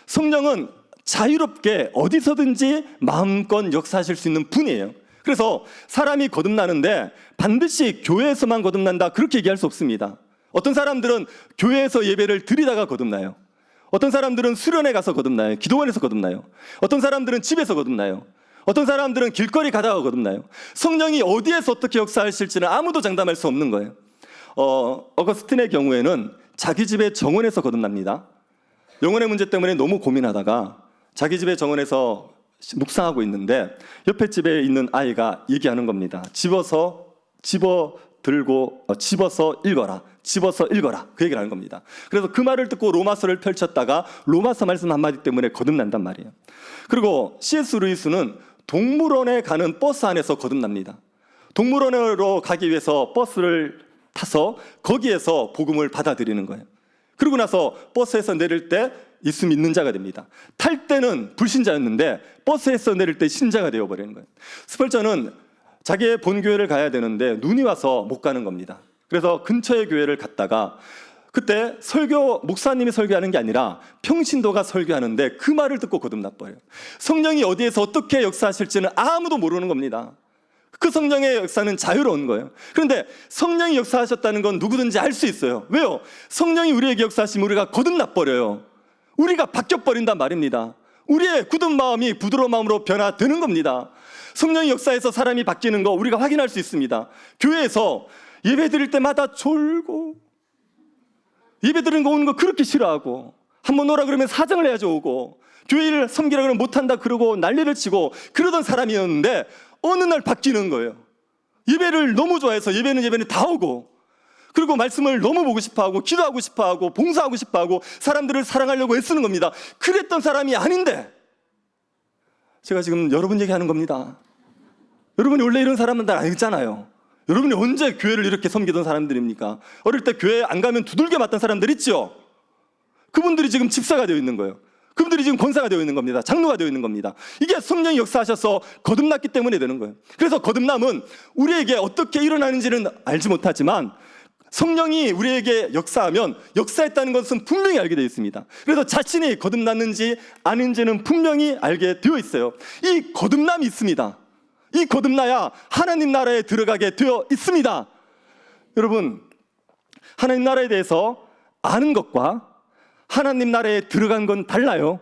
성령은 자유롭게 어디서든지 마음껏 역사하실 수 있는 분이에요. 그래서 사람이 거듭나는데 반드시 교회에서만 거듭난다 그렇게 얘기할 수 없습니다. 어떤 사람들은 교회에서 예배를 드리다가 거듭나요. 어떤 사람들은 수련회 가서 거듭나요. 기도원에서 거듭나요. 어떤 사람들은 집에서 거듭나요. 어떤 사람들은 길거리 가다가 거듭나요. 성령이 어디에서 어떻게 역사하실지는 아무도 장담할 수 없는 거예요. 어거스틴의 경우에는 자기 집의 정원에서 거듭납니다. 영혼의 문제 때문에 너무 고민하다가 자기 집의 정원에서 묵상하고 있는데 옆에 집에 있는 아이가 얘기하는 겁니다. 집어서 읽어라. 집어서 읽어라. 그 얘기를 하는 겁니다. 그래서 그 말을 듣고 로마서를 펼쳤다가 로마서 말씀 한마디 때문에 거듭난단 말이에요. 그리고 C.S. 루이스는 동물원에 가는 버스 안에서 거듭납니다. 동물원으로 가기 위해서 버스를 타서 거기에서 복음을 받아들이는 거예요. 그러고 나서 버스에서 내릴 때 예수 믿는 자가 됩니다. 탈 때는 불신자였는데 버스에서 내릴 때 신자가 되어버리는 거예요. 스펄전은 자기의 본교회를 가야 되는데 눈이 와서 못 가는 겁니다. 그래서 근처의 교회를 갔다가 그때 목사님이 설교하는 게 아니라 평신도가 설교하는데 그 말을 듣고 거듭나버려요. 성령이 어디에서 어떻게 역사하실지는 아무도 모르는 겁니다. 그 성령의 역사는 자유로운 거예요. 그런데 성령이 역사하셨다는 건 누구든지 알 수 있어요. 왜요? 성령이 우리에게 역사하시면 우리가 거듭나버려요. 우리가 바뀌어버린단 말입니다. 우리의 굳은 마음이 부드러운 마음으로 변화되는 겁니다. 성령이 역사해서 사람이 바뀌는 거 우리가 확인할 수 있습니다. 교회에서 예배 드릴 때마다 졸고 예배 드리는 거 오는 거 그렇게 싫어하고 한번 오라 그러면 사정을 해야지 오고 교회를 섬기라 그러면 못한다 그러고 난리를 치고 그러던 사람이었는데 어느 날 바뀌는 거예요. 예배를 너무 좋아해서 예배는 다 오고 그리고 말씀을 너무 보고 싶어하고 기도하고 싶어하고 봉사하고 싶어하고 사람들을 사랑하려고 애쓰는 겁니다. 그랬던 사람이 아닌데 제가 지금 여러분 얘기하는 겁니다. 여러분이 원래 이런 사람은 다 아니잖아요. 여러분이 언제 교회를 이렇게 섬기던 사람들입니까? 어릴 때 교회 안 가면 두들겨 맞던 사람들 있죠? 그분들이 지금 집사가 되어 있는 거예요. 그분들이 지금 권사가 되어 있는 겁니다. 장로가 되어 있는 겁니다. 이게 성령이 역사하셔서 거듭났기 때문에 되는 거예요. 그래서 거듭남은 우리에게 어떻게 일어나는지는 알지 못하지만 성령이 우리에게 역사하면 역사했다는 것은 분명히 알게 되어 있습니다. 그래서 자신이 거듭났는지 아닌지는 분명히 알게 되어 있어요. 이 거듭남이 있습니다. 이 거듭나야 하나님 나라에 들어가게 되어 있습니다. 여러분, 하나님 나라에 대해서 아는 것과 하나님 나라에 들어간 건 달라요.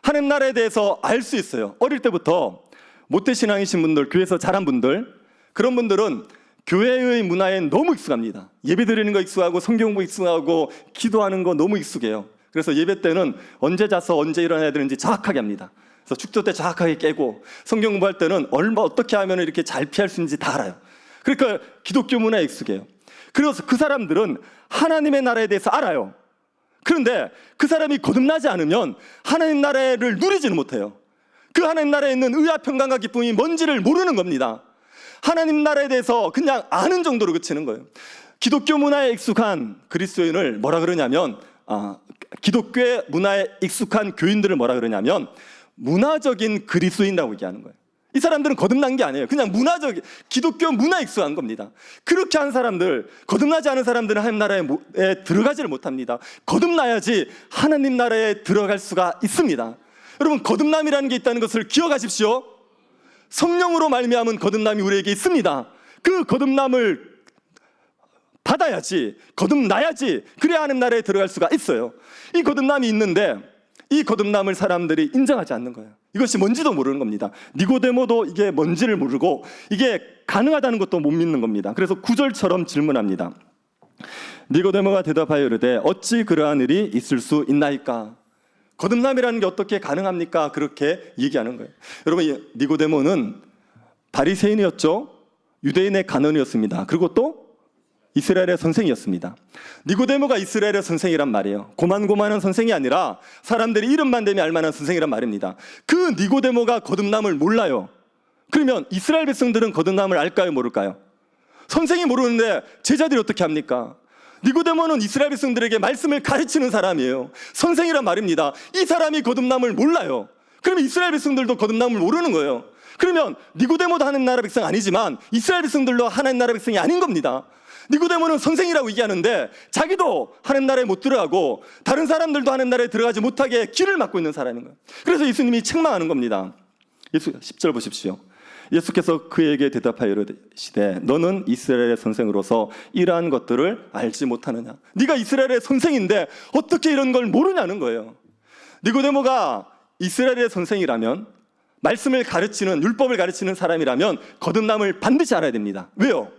하나님 나라에 대해서 알 수 있어요. 어릴 때부터 모태신앙이신 분들, 교회에서 자란 분들, 그런 분들은 교회의 문화에 너무 익숙합니다. 예배 드리는 거 익숙하고 성경 공부 익숙하고 기도하는 거 너무 익숙해요. 그래서 예배 때는 언제 자서 언제 일어나야 되는지 정확하게 합니다. 그래서 축도 때 정확하게 깨고 성경 공부할 때는 어떻게 하면 이렇게 잘 피할 수 있는지 다 알아요. 그러니까 기독교 문화에 익숙해요. 그래서 그 사람들은 하나님의 나라에 대해서 알아요. 그런데 그 사람이 거듭나지 않으면 하나님 나라를 누리지는 못해요. 그 하나님 나라에 있는 의와 평강과 기쁨이 뭔지를 모르는 겁니다. 하나님 나라에 대해서 그냥 아는 정도로 그치는 거예요. 기독교 문화에 익숙한 그리스도인을 뭐라 그러냐면 기독교의 문화에 익숙한 교인들을 뭐라 그러냐면 문화적인 그리스도인이라고 얘기하는 거예요. 이 사람들은 거듭난 게 아니에요. 그냥 기독교 문화에 익숙한 겁니다. 그렇게 한 사람들, 거듭나지 않은 사람들은 하나님 나라에 들어가지를 못합니다. 거듭나야지 하나님 나라에 들어갈 수가 있습니다. 여러분, 거듭남이라는 게 있다는 것을 기억하십시오. 성령으로 말미암은 거듭남이 우리에게 있습니다. 그 거듭남을 받아야지, 거듭나야지, 그래야 하나님 나라에 들어갈 수가 있어요. 이 거듭남이 있는데 이 거듭남을 사람들이 인정하지 않는 거예요. 이것이 뭔지도 모르는 겁니다. 니고데모도 이게 뭔지를 모르고 이게 가능하다는 것도 못 믿는 겁니다. 그래서 9절처럼 질문합니다. 니고데모가 대답하여 이르되 어찌 그러한 일이 있을 수 있나이까? 거듭남이라는 게 어떻게 가능합니까? 그렇게 얘기하는 거예요. 여러분, 니고데모는 바리새인이었죠. 유대인의 간원이었습니다. 그리고 또 이스라엘의 선생이었습니다. 니고데모가 이스라엘의 선생이란 말이에요. 고만고만한 선생이 아니라 사람들이 이름만 대면 알만한 선생이란 말입니다. 그 니고데모가 거듭남을 몰라요. 그러면 이스라엘 백성들은 거듭남을 알까요, 모를까요? 선생이 모르는데 제자들이 어떻게 합니까? 니고데모는 이스라엘 백성들에게 말씀을 가르치는 사람이에요. 선생이란 말입니다. 이 사람이 거듭남을 몰라요. 그러면 이스라엘 백성들도 거듭남을 모르는 거예요. 그러면 니고데모도 하나님 나라 백성 아니지만 이스라엘 백성들도 하나님 나라 백성이 아닌 겁니다. 니고데모는 선생이라고 얘기하는데 자기도 하나님 나라에 못 들어가고 다른 사람들도 하나님 나라에 들어가지 못하게 길을 막고 있는 사람인 거예요. 그래서 예수님이 책망하는 겁니다. 10절 보십시오. 예수께서 그에게 대답하여 이르시되 너는 이스라엘의 선생으로서 이러한 것들을 알지 못하느냐. 네가 이스라엘의 선생인데 어떻게 이런 걸 모르냐는 거예요. 니고데모가 이스라엘의 선생이라면, 말씀을 가르치는, 율법을 가르치는 사람이라면 거듭남을 반드시 알아야 됩니다. 왜요?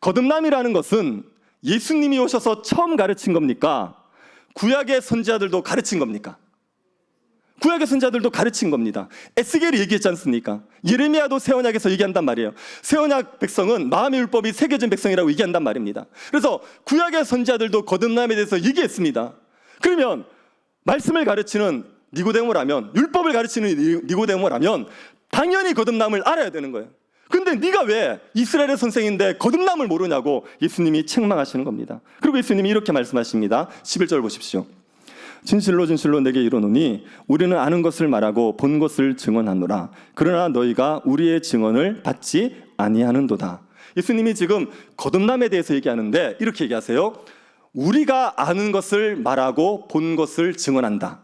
거듭남이라는 것은 예수님이 오셔서 처음 가르친 겁니까? 구약의 선지자들도 가르친 겁니까? 구약의 선지자들도 가르친 겁니다. 에스겔이 얘기했지 않습니까? 예레미야도 새 언약에서 얘기한단 말이에요. 새 언약 백성은 마음의 율법이 새겨진 백성이라고 얘기한단 말입니다. 그래서 구약의 선지자들도 거듭남에 대해서 얘기했습니다. 그러면 말씀을 가르치는 니고데모라면, 율법을 가르치는 니고데모라면 당연히 거듭남을 알아야 되는 거예요. 근데 네가 왜 이스라엘의 선생인데 거듭남을 모르냐고 예수님이 책망하시는 겁니다. 그리고 예수님이 이렇게 말씀하십니다. 11절 보십시오. 진실로 진실로 내게 이르노니 우리는 아는 것을 말하고 본 것을 증언하노라. 그러나 너희가 우리의 증언을 받지 아니하는도다. 예수님이 지금 거듭남에 대해서 얘기하는데 이렇게 얘기하세요. 우리가 아는 것을 말하고 본 것을 증언한다.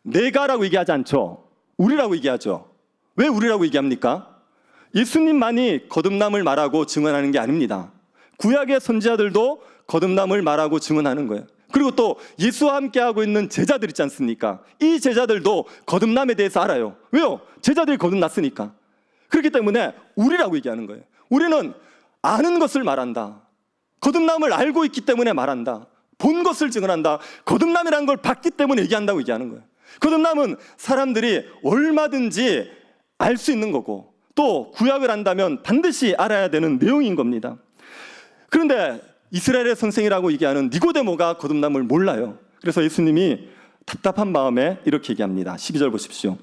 내가라고 얘기하지 않죠. 우리라고 얘기하죠. 왜 우리라고 얘기합니까? 예수님만이 거듭남을 말하고 증언하는 게 아닙니다. 구약의 선지자들도 거듭남을 말하고 증언하는 거예요. 그리고 또 예수와 함께하고 있는 제자들 있지 않습니까? 이 제자들도 거듭남에 대해서 알아요. 왜요? 제자들이 거듭났으니까. 그렇기 때문에 우리라고 얘기하는 거예요. 우리는 아는 것을 말한다. 거듭남을 알고 있기 때문에 말한다. 본 것을 증언한다. 거듭남이라는 걸 봤기 때문에 얘기한다고 얘기하는 거예요. 거듭남은 사람들이 얼마든지 알 수 있는 거고 또 구약을 안다면 반드시 알아야 되는 내용인 겁니다. 그런데 이스라엘의 선생이라고 얘기하는 니고데모가 거듭남을 몰라요. 그래서 예수님이 답답한 마음에 이렇게 얘기합니다. 12절 보십시오.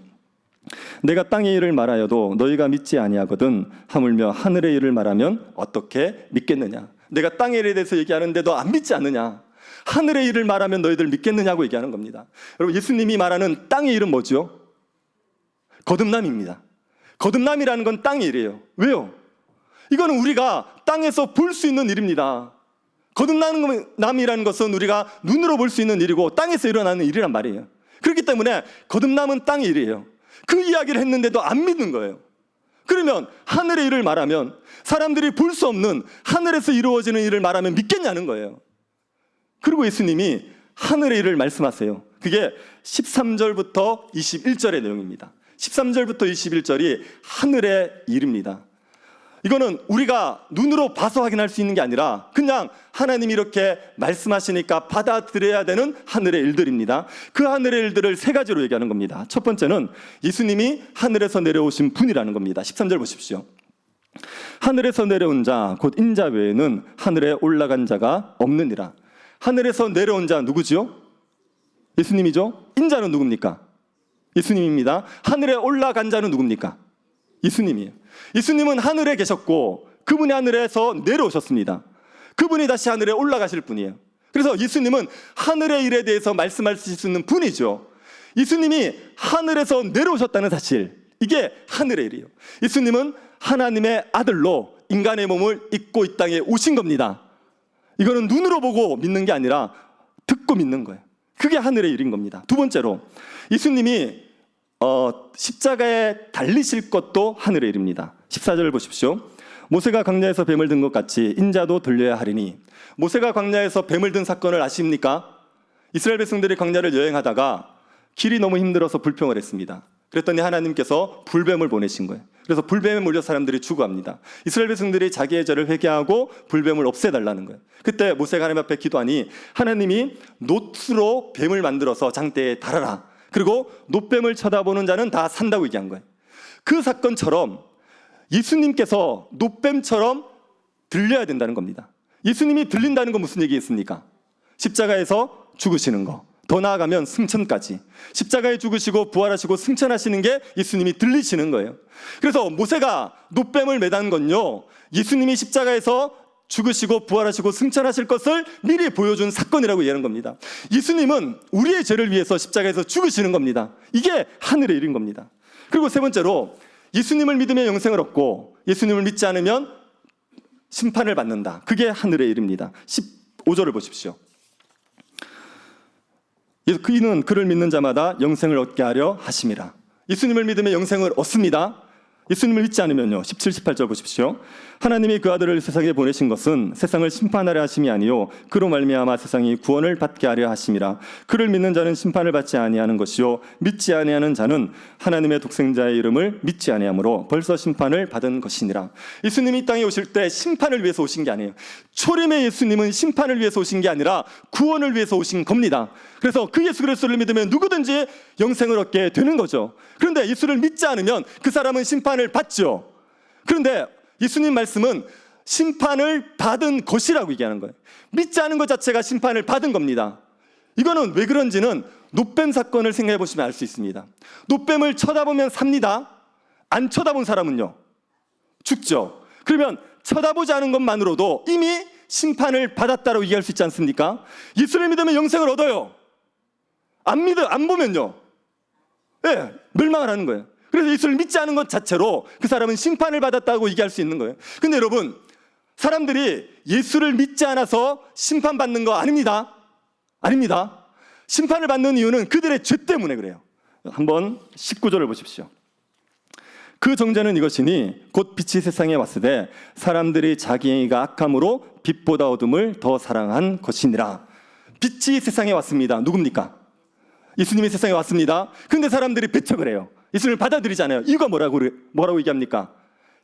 내가 땅의 일을 말하여도 너희가 믿지 아니하거든 하물며 하늘의 일을 말하면 어떻게 믿겠느냐. 내가 땅의 일에 대해서 얘기하는데 너 안 믿지 않느냐. 하늘의 일을 말하면 너희들 믿겠느냐고 얘기하는 겁니다. 여러분, 예수님이 말하는 땅의 일은 뭐죠? 거듭남입니다. 거듭남이라는 건 땅의 일이에요. 왜요? 이거는 우리가 땅에서 볼 수 있는 일입니다. 거듭남이라는 것은 우리가 눈으로 볼 수 있는 일이고 땅에서 일어나는 일이란 말이에요. 그렇기 때문에 거듭남은 땅의 일이에요. 그 이야기를 했는데도 안 믿는 거예요. 그러면 하늘의 일을 말하면, 사람들이 볼 수 없는 하늘에서 이루어지는 일을 말하면 믿겠냐는 거예요. 그리고 예수님이 하늘의 일을 말씀하세요. 그게 13절부터 21절의 내용입니다. 13절부터 21절이 하늘의 일입니다. 이거는 우리가 눈으로 봐서 확인할 수 있는 게 아니라 그냥 하나님이 이렇게 말씀하시니까 받아들여야 되는 하늘의 일들입니다. 그 하늘의 일들을 세 가지로 얘기하는 겁니다. 첫 번째는 예수님이 하늘에서 내려오신 분이라는 겁니다. 13절 보십시오. 하늘에서 내려온 자 곧 인자 외에는 하늘에 올라간 자가 없느니라. 하늘에서 내려온 자 누구지요? 예수님이죠. 인자는 누굽니까? 예수님입니다. 하늘에 올라간 자는 누굽니까? 예수님이에요. 예수님은 하늘에 계셨고 그분이 하늘에서 내려오셨습니다. 그분이 다시 하늘에 올라가실 분이에요. 그래서 예수님은 하늘의 일에 대해서 말씀하실 수 있는 분이죠. 예수님이 하늘에서 내려오셨다는 사실, 이게 하늘의 일이에요. 예수님은 하나님의 아들로 인간의 몸을 입고 이 땅에 오신 겁니다. 이거는 눈으로 보고 믿는 게 아니라 듣고 믿는 거예요. 그게 하늘의 일인 겁니다. 두 번째로 예수님이 십자가에 달리실 것도 하늘의 일입니다. 14절을 보십시오. 모세가 광야에서 뱀을 든 것 같이 인자도 들려야 하리니. 모세가 광야에서 뱀을 든 사건을 아십니까? 이스라엘 백성들이 광야를 여행하다가 길이 너무 힘들어서 불평을 했습니다. 그랬더니 하나님께서 불뱀을 보내신 거예요. 그래서 불뱀에 물려 사람들이 죽어갑니다. 이스라엘 백성들이 자기의 죄를 회개하고 불뱀을 없애달라는 거예요. 그때 모세가 하나님 앞에 기도하니 하나님이 놋으로 뱀을 만들어서 장대에 달아라. 그리고 놋뱀을 쳐다보는 자는 다 산다고 얘기한 거예요. 그 사건처럼 예수님께서 노뱀처럼 들려야 된다는 겁니다. 예수님이 들린다는 건 무슨 얘기겠습니까? 십자가에서 죽으시는 거, 더 나아가면 승천까지, 십자가에 죽으시고 부활하시고 승천하시는 게 예수님이 들리시는 거예요. 그래서 모세가 노뱀을 매단 건요, 예수님이 십자가에서 죽으시고 부활하시고 승천하실 것을 미리 보여준 사건이라고 이해하는 겁니다. 예수님은 우리의 죄를 위해서 십자가에서 죽으시는 겁니다. 이게 하늘의 일인 겁니다. 그리고 세 번째로, 예수님을 믿으면 영생을 얻고 예수님을 믿지 않으면 심판을 받는다. 그게 하늘의 일입니다. 15절을 보십시오. 이는 그를 믿는 자마다 영생을 얻게 하려 하심이라. 예수님을 믿으면 영생을 얻습니다. 예수님을 믿지 않으면요, 17, 18절 보십시오. 하나님이 그 아들을 세상에 보내신 것은 세상을 심판하려 하심이 아니요 그로 말미암아 세상이 구원을 받게 하려 하심이라. 그를 믿는 자는 심판을 받지 아니하는 것이요 믿지 아니하는 자는 하나님의 독생자의 이름을 믿지 아니하므로 벌써 심판을 받은 것이니라. 예수님이 이 땅에 오실 때 심판을 위해서 오신 게 아니에요. 초림의 예수님은 심판을 위해서 오신 게 아니라 구원을 위해서 오신 겁니다. 그래서 그 예수 그리스도를 믿으면 누구든지 영생을 얻게 되는 거죠. 그런데 예수를 믿지 않으면 그 사람은 심판을 받죠. 그런데 예수님 말씀은 심판을 받은 것이라고 얘기하는 거예요. 믿지 않은 것 자체가 심판을 받은 겁니다. 이거는 왜 그런지는 노뱀 사건을 생각해 보시면 알 수 있습니다. 노뱀을 쳐다보면 삽니다. 안 쳐다본 사람은요, 죽죠. 그러면 쳐다보지 않은 것만으로도 이미 심판을 받았다고 얘기할 수 있지 않습니까? 예수를 믿으면 영생을 얻어요. 안 보면요, 예, 멸망을 하는 거예요. 그래서 예수를 믿지 않은 것 자체로 그 사람은 심판을 받았다고 얘기할 수 있는 거예요. 근데 여러분, 사람들이 예수를 믿지 않아서 심판받는 거 아닙니다. 아닙니다. 심판을 받는 이유는 그들의 죄 때문에 그래요. 한번 19절을 보십시오. 그 정죄는 이것이니 곧 빛이 세상에 왔으되 사람들이 자기 행위가 악함으로 빛보다 어둠을 더 사랑한 것이니라. 빛이 세상에 왔습니다. 누굽니까? 예수님이 세상에 왔습니다. 근데 사람들이 배척을 해요. 예수님을 받아들이지 않아요. 이유가 뭐라고 얘기합니까?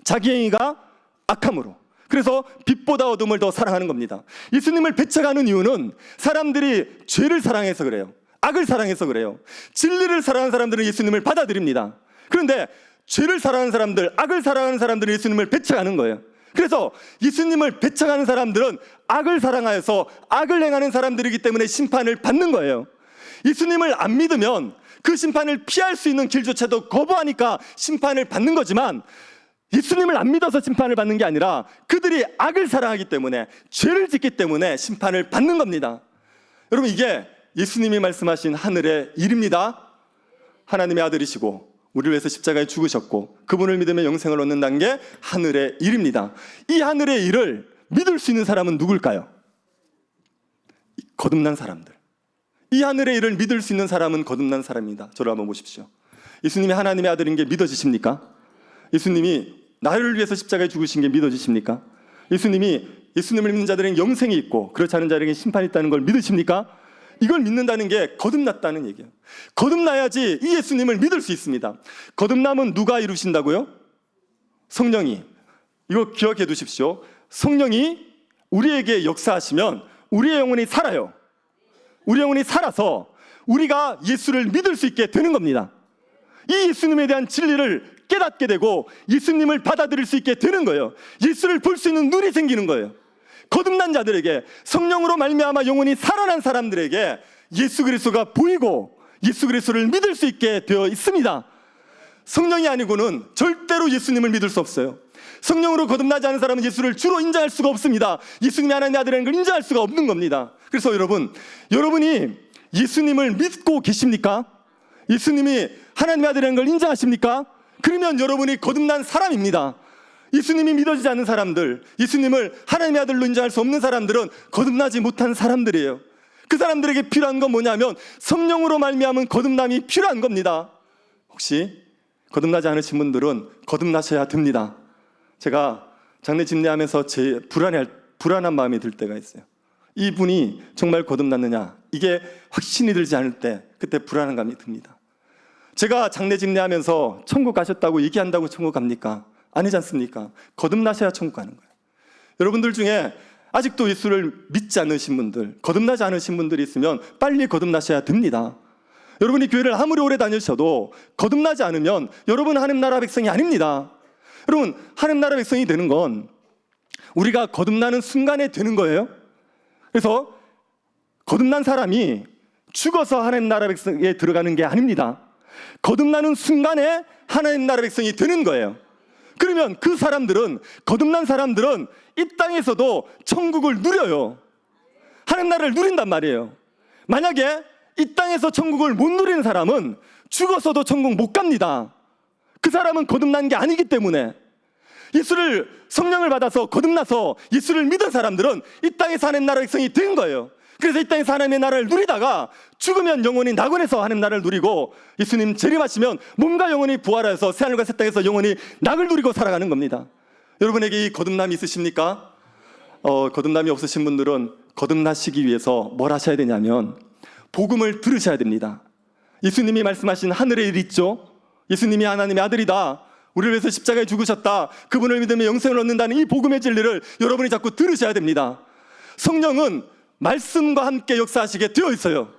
자기 행위가 악함으로. 그래서 빛보다 어둠을 더 사랑하는 겁니다. 예수님을 배척하는 이유는 사람들이 죄를 사랑해서 그래요. 악을 사랑해서 그래요. 진리를 사랑하는 사람들은 예수님을 받아들입니다. 그런데 죄를 사랑하는 사람들, 악을 사랑하는 사람들은 예수님을 배척하는 거예요. 그래서 예수님을 배척하는 사람들은 악을 사랑하여서 악을 행하는 사람들이기 때문에 심판을 받는 거예요. 예수님을 안 믿으면 그 심판을 피할 수 있는 길조차도 거부하니까 심판을 받는 거지만, 예수님을 안 믿어서 심판을 받는 게 아니라 그들이 악을 사랑하기 때문에, 죄를 짓기 때문에 심판을 받는 겁니다. 여러분, 이게 예수님이 말씀하신 하늘의 일입니다. 하나님의 아들이시고 우리를 위해서 십자가에 죽으셨고 그분을 믿으면 영생을 얻는다는 게 하늘의 일입니다. 이 하늘의 일을 믿을 수 있는 사람은 누굴까요? 거듭난 사람들. 이 하늘의 일을 믿을 수 있는 사람은 거듭난 사람입니다. 저를 한번 보십시오. 예수님이 하나님의 아들인 게 믿어지십니까? 예수님이 나를 위해서 십자가에 죽으신 게 믿어지십니까? 예수님을 믿는 자들에게 영생이 있고 그렇지 않은 자들에게 심판이 있다는 걸 믿으십니까? 이걸 믿는다는 게 거듭났다는 얘기예요. 거듭나야지 이 예수님을 믿을 수 있습니다. 거듭남은 누가 이루신다고요? 성령이. 이거 기억해 두십시오. 성령이 우리에게 역사하시면 우리의 영혼이 살아요. 우리 영혼이 살아서 우리가 예수를 믿을 수 있게 되는 겁니다. 이 예수님에 대한 진리를 깨닫게 되고 예수님을 받아들일 수 있게 되는 거예요. 예수를 볼 수 있는 눈이 생기는 거예요. 거듭난 자들에게, 성령으로 말미암아 영혼이 살아난 사람들에게 예수 그리스도가 보이고 예수 그리스도를 믿을 수 있게 되어 있습니다. 성령이 아니고는 절대로 예수님을 믿을 수 없어요. 성령으로 거듭나지 않은 사람은 예수를 주로 인정할 수가 없습니다. 예수님이 하나님의 아들이라는 걸 인정할 수가 없는 겁니다. 그래서 여러분이 예수님을 믿고 계십니까? 예수님이 하나님의 아들이라는 걸 인정하십니까? 그러면 여러분이 거듭난 사람입니다. 예수님이 믿어지지 않는 사람들, 예수님을 하나님의 아들로 인정할 수 없는 사람들은 거듭나지 못한 사람들이에요. 그 사람들에게 필요한 건 뭐냐면 성령으로 말미암은 거듭남이 필요한 겁니다. 혹시 거듭나지 않으신 분들은 거듭나셔야 됩니다. 제가 장례 집례하면서 제 불안한 마음이 들 때가 있어요. 이분이 정말 거듭났느냐, 이게 확신이 들지 않을 때 그때 불안한 감이 듭니다. 제가 장례 집례하면서 천국 가셨다고 얘기한다고 천국 갑니까? 아니지 않습니까? 거듭나셔야 천국 가는 거예요. 여러분들 중에 아직도 예수를 믿지 않으신 분들, 거듭나지 않으신 분들이 있으면 빨리 거듭나셔야 됩니다. 여러분이 교회를 아무리 오래 다니셔도 거듭나지 않으면 여러분은 하나님 나라 백성이 아닙니다. 여러분, 하나님 나라 백성이 되는 건 우리가 거듭나는 순간에 되는 거예요. 그래서 거듭난 사람이 죽어서 하나님 나라 백성에 들어가는 게 아닙니다. 거듭나는 순간에 하나님 나라 백성이 되는 거예요. 그러면 그 사람들은, 거듭난 사람들은 이 땅에서도 천국을 누려요. 하나님 나라를 누린단 말이에요. 만약에 이 땅에서 천국을 못 누리는 사람은 죽어서도 천국 못 갑니다. 그 사람은 거듭난 게 아니기 때문에. 예수를, 성령을 받아서 거듭나서 예수를 믿은 사람들은 이 땅에서 하나님 나라 백성이 된 거예요. 그래서 이 땅에서 하나님의 나라를 누리다가 죽으면 영원히 낙원에서 하나님 나라를 누리고, 예수님 재림하시면 몸과 영혼이 부활하여서 새하늘과 새 땅에서 영원히 낙을 누리고 살아가는 겁니다. 여러분에게 이 거듭남이 있으십니까? 거듭남이 없으신 분들은 거듭나시기 위해서 뭘 하셔야 되냐면 복음을 들으셔야 됩니다. 예수님이 말씀하신 하늘의 일 있죠? 예수님이 하나님의 아들이다, 우리를 위해서 십자가에 죽으셨다, 그분을 믿으면 영생을 얻는다는 이 복음의 진리를 여러분이 자꾸 들으셔야 됩니다. 성령은 말씀과 함께 역사하시게 되어 있어요.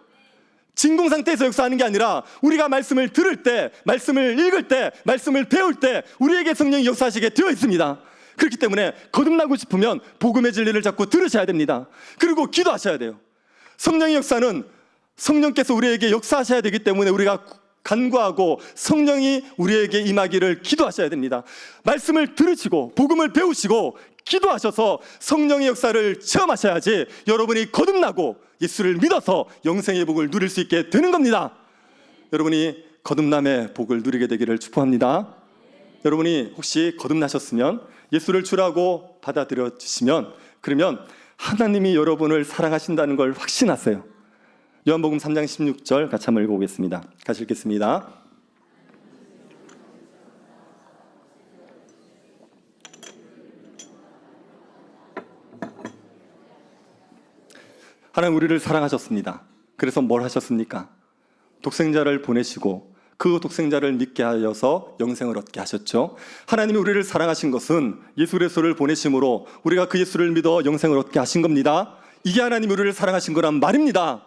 진공 상태에서 역사하는 게 아니라 우리가 말씀을 들을 때, 말씀을 읽을 때, 말씀을 배울 때 우리에게 성령이 역사하시게 되어 있습니다. 그렇기 때문에 거듭나고 싶으면 복음의 진리를 자꾸 들으셔야 됩니다. 그리고 기도하셔야 돼요. 성령의 역사는 성령께서 우리에게 역사하셔야 되기 때문에 우리가 간구하고 성령이 우리에게 임하기를 기도하셔야 됩니다. 말씀을 들으시고 복음을 배우시고 기도하셔서 성령의 역사를 체험하셔야지 여러분이 거듭나고 예수를 믿어서 영생의 복을 누릴 수 있게 되는 겁니다. 여러분이 거듭남의 복을 누리게 되기를 축복합니다. 여러분이 혹시 거듭나셨으면 예수를 주라고 받아들여 주시면, 그러면 하나님이 여러분을 사랑하신다는 걸 확신하세요. 요한복음 3장 16절 같이 한번 읽어보겠습니다. 같이 읽겠습니다. 하나님 우리를 사랑하셨습니다. 그래서 뭘 하셨습니까? 독생자를 보내시고 그 독생자를 믿게 하여서 영생을 얻게 하셨죠. 하나님이 우리를 사랑하신 것은 예수 그리스도를 보내심으로 우리가 그 예수를 믿어 영생을 얻게 하신 겁니다. 이게 하나님이 우리를 사랑하신 거란 말입니다.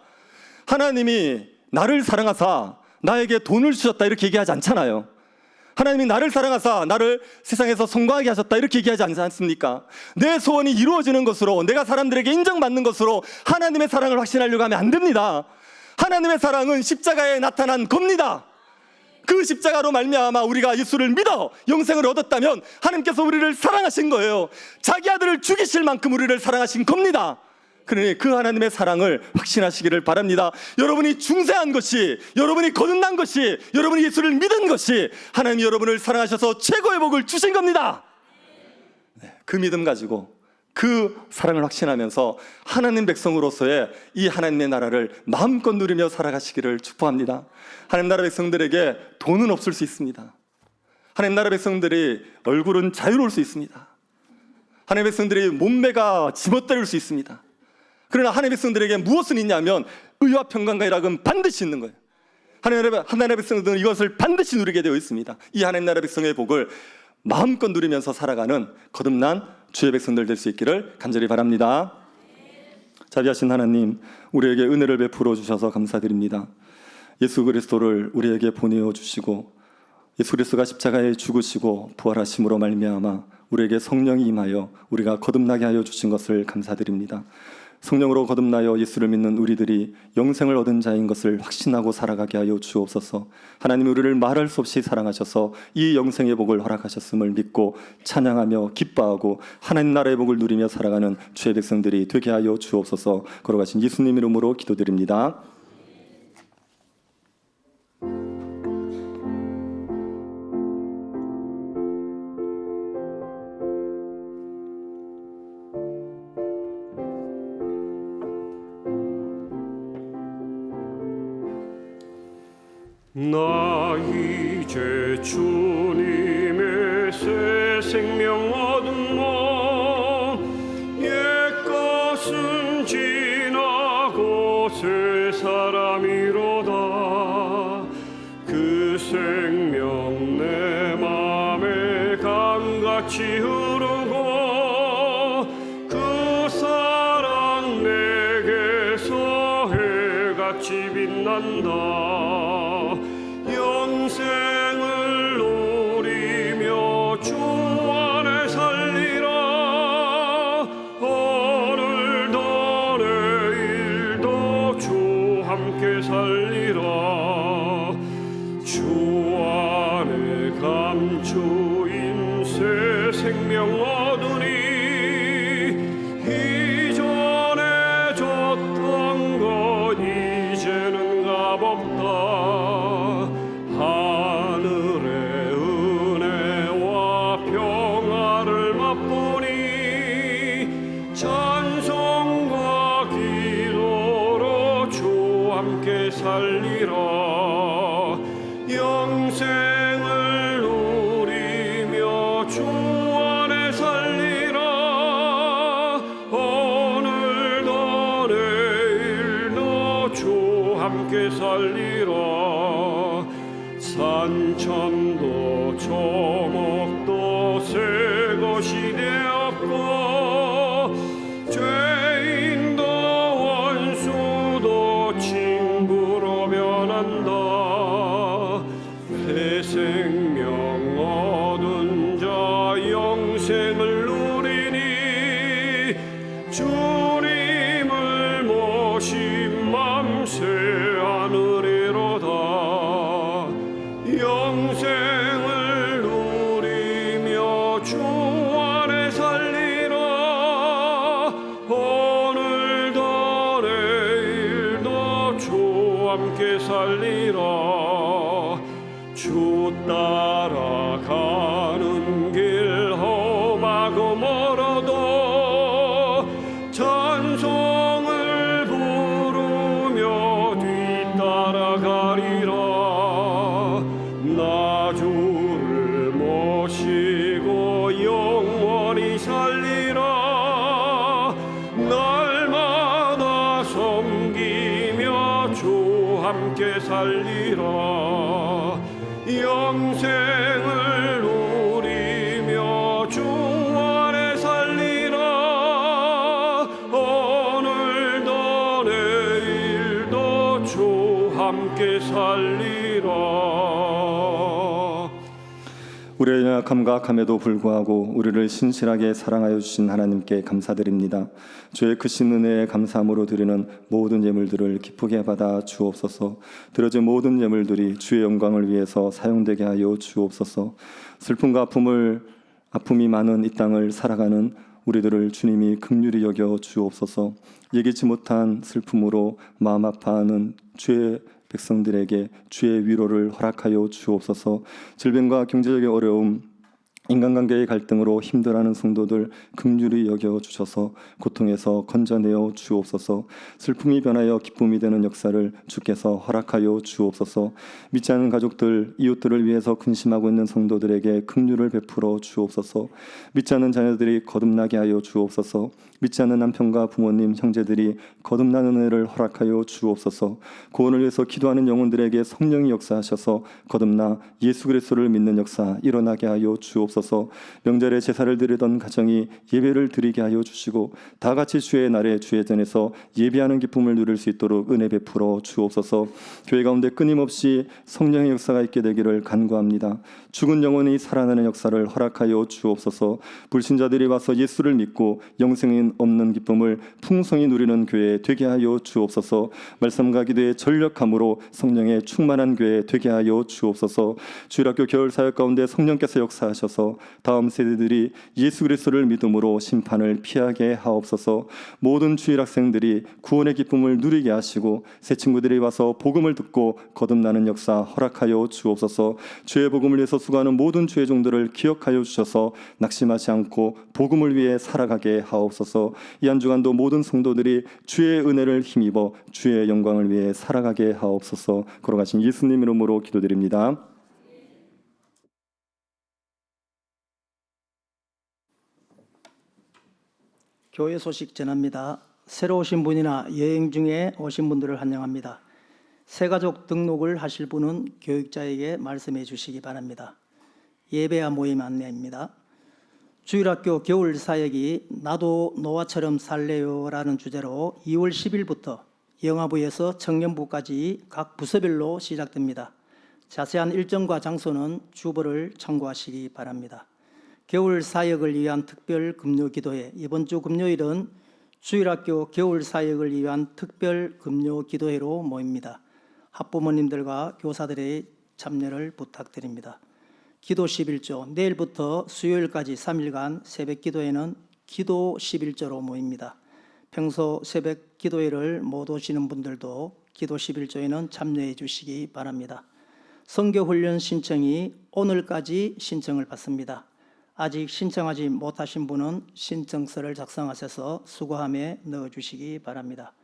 하나님이 나를 사랑하사 나에게 돈을 주셨다 이렇게 얘기하지 않잖아요. 하나님이 나를 사랑하사 나를 세상에서 성공하게 하셨다 이렇게 얘기하지 않습니까? 내 소원이 이루어지는 것으로, 내가 사람들에게 인정받는 것으로 하나님의 사랑을 확신하려고 하면 안 됩니다. 하나님의 사랑은 십자가에 나타난 겁니다. 그 십자가로 말미암아 우리가 예수를 믿어 영생을 얻었다면 하나님께서 우리를 사랑하신 거예요. 자기 아들을 죽이실 만큼 우리를 사랑하신 겁니다. 그러니 그 하나님의 사랑을 확신하시기를 바랍니다. 여러분이 중생한 것이, 여러분이 거듭난 것이, 여러분이 예수를 믿은 것이 하나님이 여러분을 사랑하셔서 최고의 복을 주신 겁니다. 그 믿음 가지고 그 사랑을 확신하면서 하나님 백성으로서의 이 하나님의 나라를 마음껏 누리며 살아가시기를 축복합니다. 하나님 나라 백성들에게 돈은 없을 수 있습니다. 하나님 나라 백성들이 얼굴은 자유로울 수 있습니다. 하나님 백성들이 몸매가 지멋대로일 수 있습니다. 그러나 하나님의 백성들에게 무엇은 있냐면 의와 평강과 희락은 반드시 있는 거예요. 하나님의 백성들은 이것을 반드시 누리게 되어 있습니다. 이 하나님 나라 백성의 복을 마음껏 누리면서 살아가는 거듭난 주의 백성들 될 수 있기를 간절히 바랍니다. 자비하신 하나님, 우리에게 은혜를 베풀어 주셔서 감사드립니다. 예수 그리스도를 우리에게 보내어 주시고 예수 그리스도가 십자가에 죽으시고 부활하심으로 말미암아 우리에게 성령이 임하여 우리가 거듭나게 하여 주신 것을 감사드립니다. 성령으로 거듭나여 예수를 믿는 우리들이 영생을 얻은 자인 것을 확신하고 살아가게 하여 주옵소서. 하나님 우리를 말할 수 없이 사랑하셔서 이 영생의 복을 허락하셨음을 믿고 찬양하며 기뻐하고 하나님 나라의 복을 누리며 살아가는 주의 백성들이 되게 하여 주옵소서. 걸어가신 예수님 이름으로 기도드립니다.
나 이제 주님의 새 생명 얻음mo 옛것은 지나고 새 사람이로다. 그 생명 내 맘에 강같이 흐르고 그 사랑 내게서 해같이 빛난다. 영생을 누리며 주 함께 살리라. 영생을 누리며 주 안에 살리라. 오늘도 내일도 주 함께 살리라. 산천도 초목도 새 것이 되었고 죄인도 원수도 친구로 변한다. 새 생명 얻은 자 영생을 누리니 주님을 모신 맘새 하늘이로다. 영생을 누리며 주 안에 살리라. 오늘도 내일도 주 함께 살리라. 주 따라가는 길 험하고 멀어도 찬송을 부르며 뒤따라가리라. 나 주를 모시고 영원히 살리라. 날마다 섬기며 주 함께 살리라. 영생을 누리며 주 안에 살리라. 오늘도 내일도 주 함께 살리라.
우리의 연약함과 악함에도 불구하고 우리를 신실하게 사랑하여 주신 하나님께 감사드립니다. 주의 크신 은혜에 감사함으로 드리는 모든 예물들을 기쁘게 받아 주옵소서. 드려진 모든 예물들이 주의 영광을 위해서 사용되게 하여 주옵소서. 슬픔과 아픔이 많은 이 땅을 살아가는 우리들을 주님이 긍휼히 여겨 주옵소서. 예기치 못한 슬픔으로 마음 아파하는 주의 백성들에게 주의 위로를 허락하여 주옵소서. 질병과 경제적인 어려움, 인간관계의 갈등으로 힘들어하는 성도들 긍휼히 여겨 주셔서 고통에서 건져내어 주옵소서. 슬픔이 변하여 기쁨이 되는 역사를 주께서 허락하여 주옵소서. 믿지 않는 가족들, 이웃들을 위해서 근심하고 있는 성도들에게 긍휼을 베풀어 주옵소서. 믿지 않는 자녀들이 거듭나게 하여 주옵소서. 믿지 않는 남편과 부모님, 형제들이 거듭나는 은혜를 허락하여 주옵소서. 구원을 위해서 기도하는 영혼들에게 성령이 역사하셔서 거듭나 예수 그리스도를 믿는 역사 일어나게 하여 주옵소서. 명절에 제사를 드리던 가정이 예배를 드리게 하여 주시고 다 같이 주의 날에 주의 전에서 예배하는 기쁨을 누릴 수 있도록 은혜 베풀어 주옵소서. 교회 가운데 끊임없이 성령의 역사가 있게 되기를 간구합니다. 죽은 영혼이 살아나는 역사를 허락하여 주옵소서. 불신자들이 와서 예수를 믿고 영생이 없는 기쁨을 풍성히 누리는 교회 되게 하여 주옵소서. 말씀과 기도에 전력함으로 성령의 충만한 교회 되게 하여 주옵소서. 주일학교 겨울 사역 가운데 성령께서 역사하셔서 다음 세대들이 예수 그리스도를 믿음으로 심판을 피하게 하옵소서. 모든 주일 학생들이 구원의 기쁨을 누리게 하시고 새 친구들이 와서 복음을 듣고 거듭나는 역사 허락하여 주옵소서. 주의 복음을 위해서 수고하는 모든 주의 종들을 기억하여 주셔서 낙심하지 않고 복음을 위해 살아가게 하옵소서. 이 한 주간도 모든 성도들이 주의 은혜를 힘입어 주의 영광을 위해 살아가게 하옵소서. 걸어가신 예수님 이름으로 기도드립니다.
교회 소식 전합니다. 새로 오신 분이나 여행 중에 오신 분들을 환영합니다. 새가족 등록을 하실 분은 교육자에게 말씀해 주시기 바랍니다. 예배와 모임 안내입니다. 주일학교 겨울 사역이 나도 노아처럼 살래요라는 주제로 2월 10일부터 영화부에서 청년부까지 각 부서별로 시작됩니다. 자세한 일정과 장소는 주보를 참고하시기 바랍니다. 겨울 사역을 위한 특별 금요 기도회, 이번 주 금요일은 주일학교 겨울 사역을 위한 특별 금요 기도회로 모입니다. 학부모님들과 교사들의 참여를 부탁드립니다. 기도 11조, 내일부터 수요일까지 3일간 새벽 기도회는 기도 11조로 모입니다. 평소 새벽 기도회를 못 오시는 분들도 기도 11조에는 참여해 주시기 바랍니다. 선교훈련 신청이 오늘까지 신청을 받습니다. 아직 신청하지 못하신 분은 신청서를 작성하셔서 수거함에 넣어주시기 바랍니다.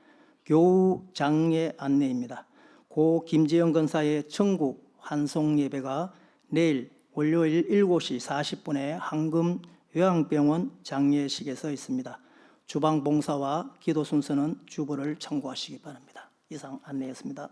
교우 장례 안내입니다. 고 김재영 권사의 천국 환송 예배가 내일 월요일 7시 40분에 황금 요양병원 장례식에서 있습니다. 주방 봉사와 기도 순서는 주보를 참고하시기 바랍니다. 이상 안내였습니다.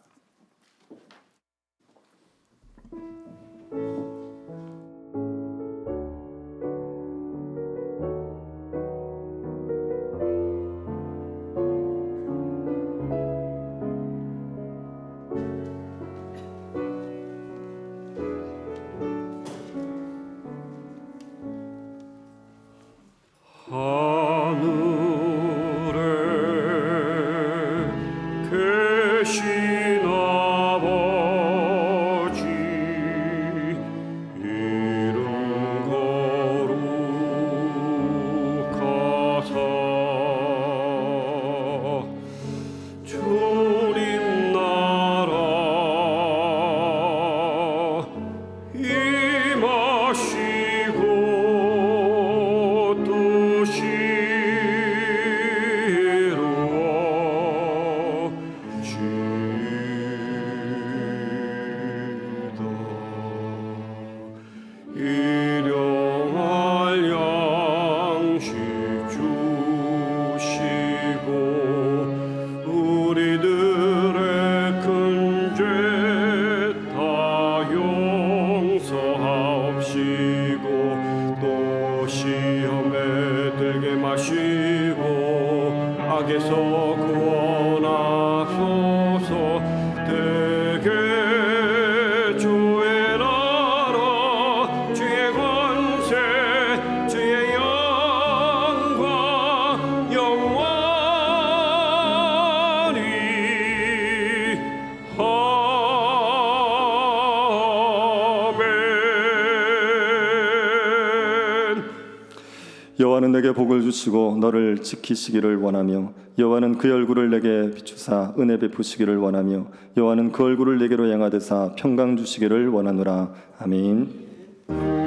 하늘에 계신 아버지 이름 거룩하사 주님 나라 임하시고 뜻이 이루어지이다. 일용할 양식 주시고 우리들의 큰 죄 다 용서하옵시고 또 시험에 들게 마시고 악에서 구원하소서. 대개 주의 나라 주의 권세 주의 영광 영원히 아멘.
여호와는 내게 복을 주시고 너를 지키시기를 원하며 여호와는 그의 얼굴을 내게 비추사 은혜 베푸시기를 원하며 여호와는 그 얼굴을 내게로 향하되사 평강 주시기를 원하노라. 아멘.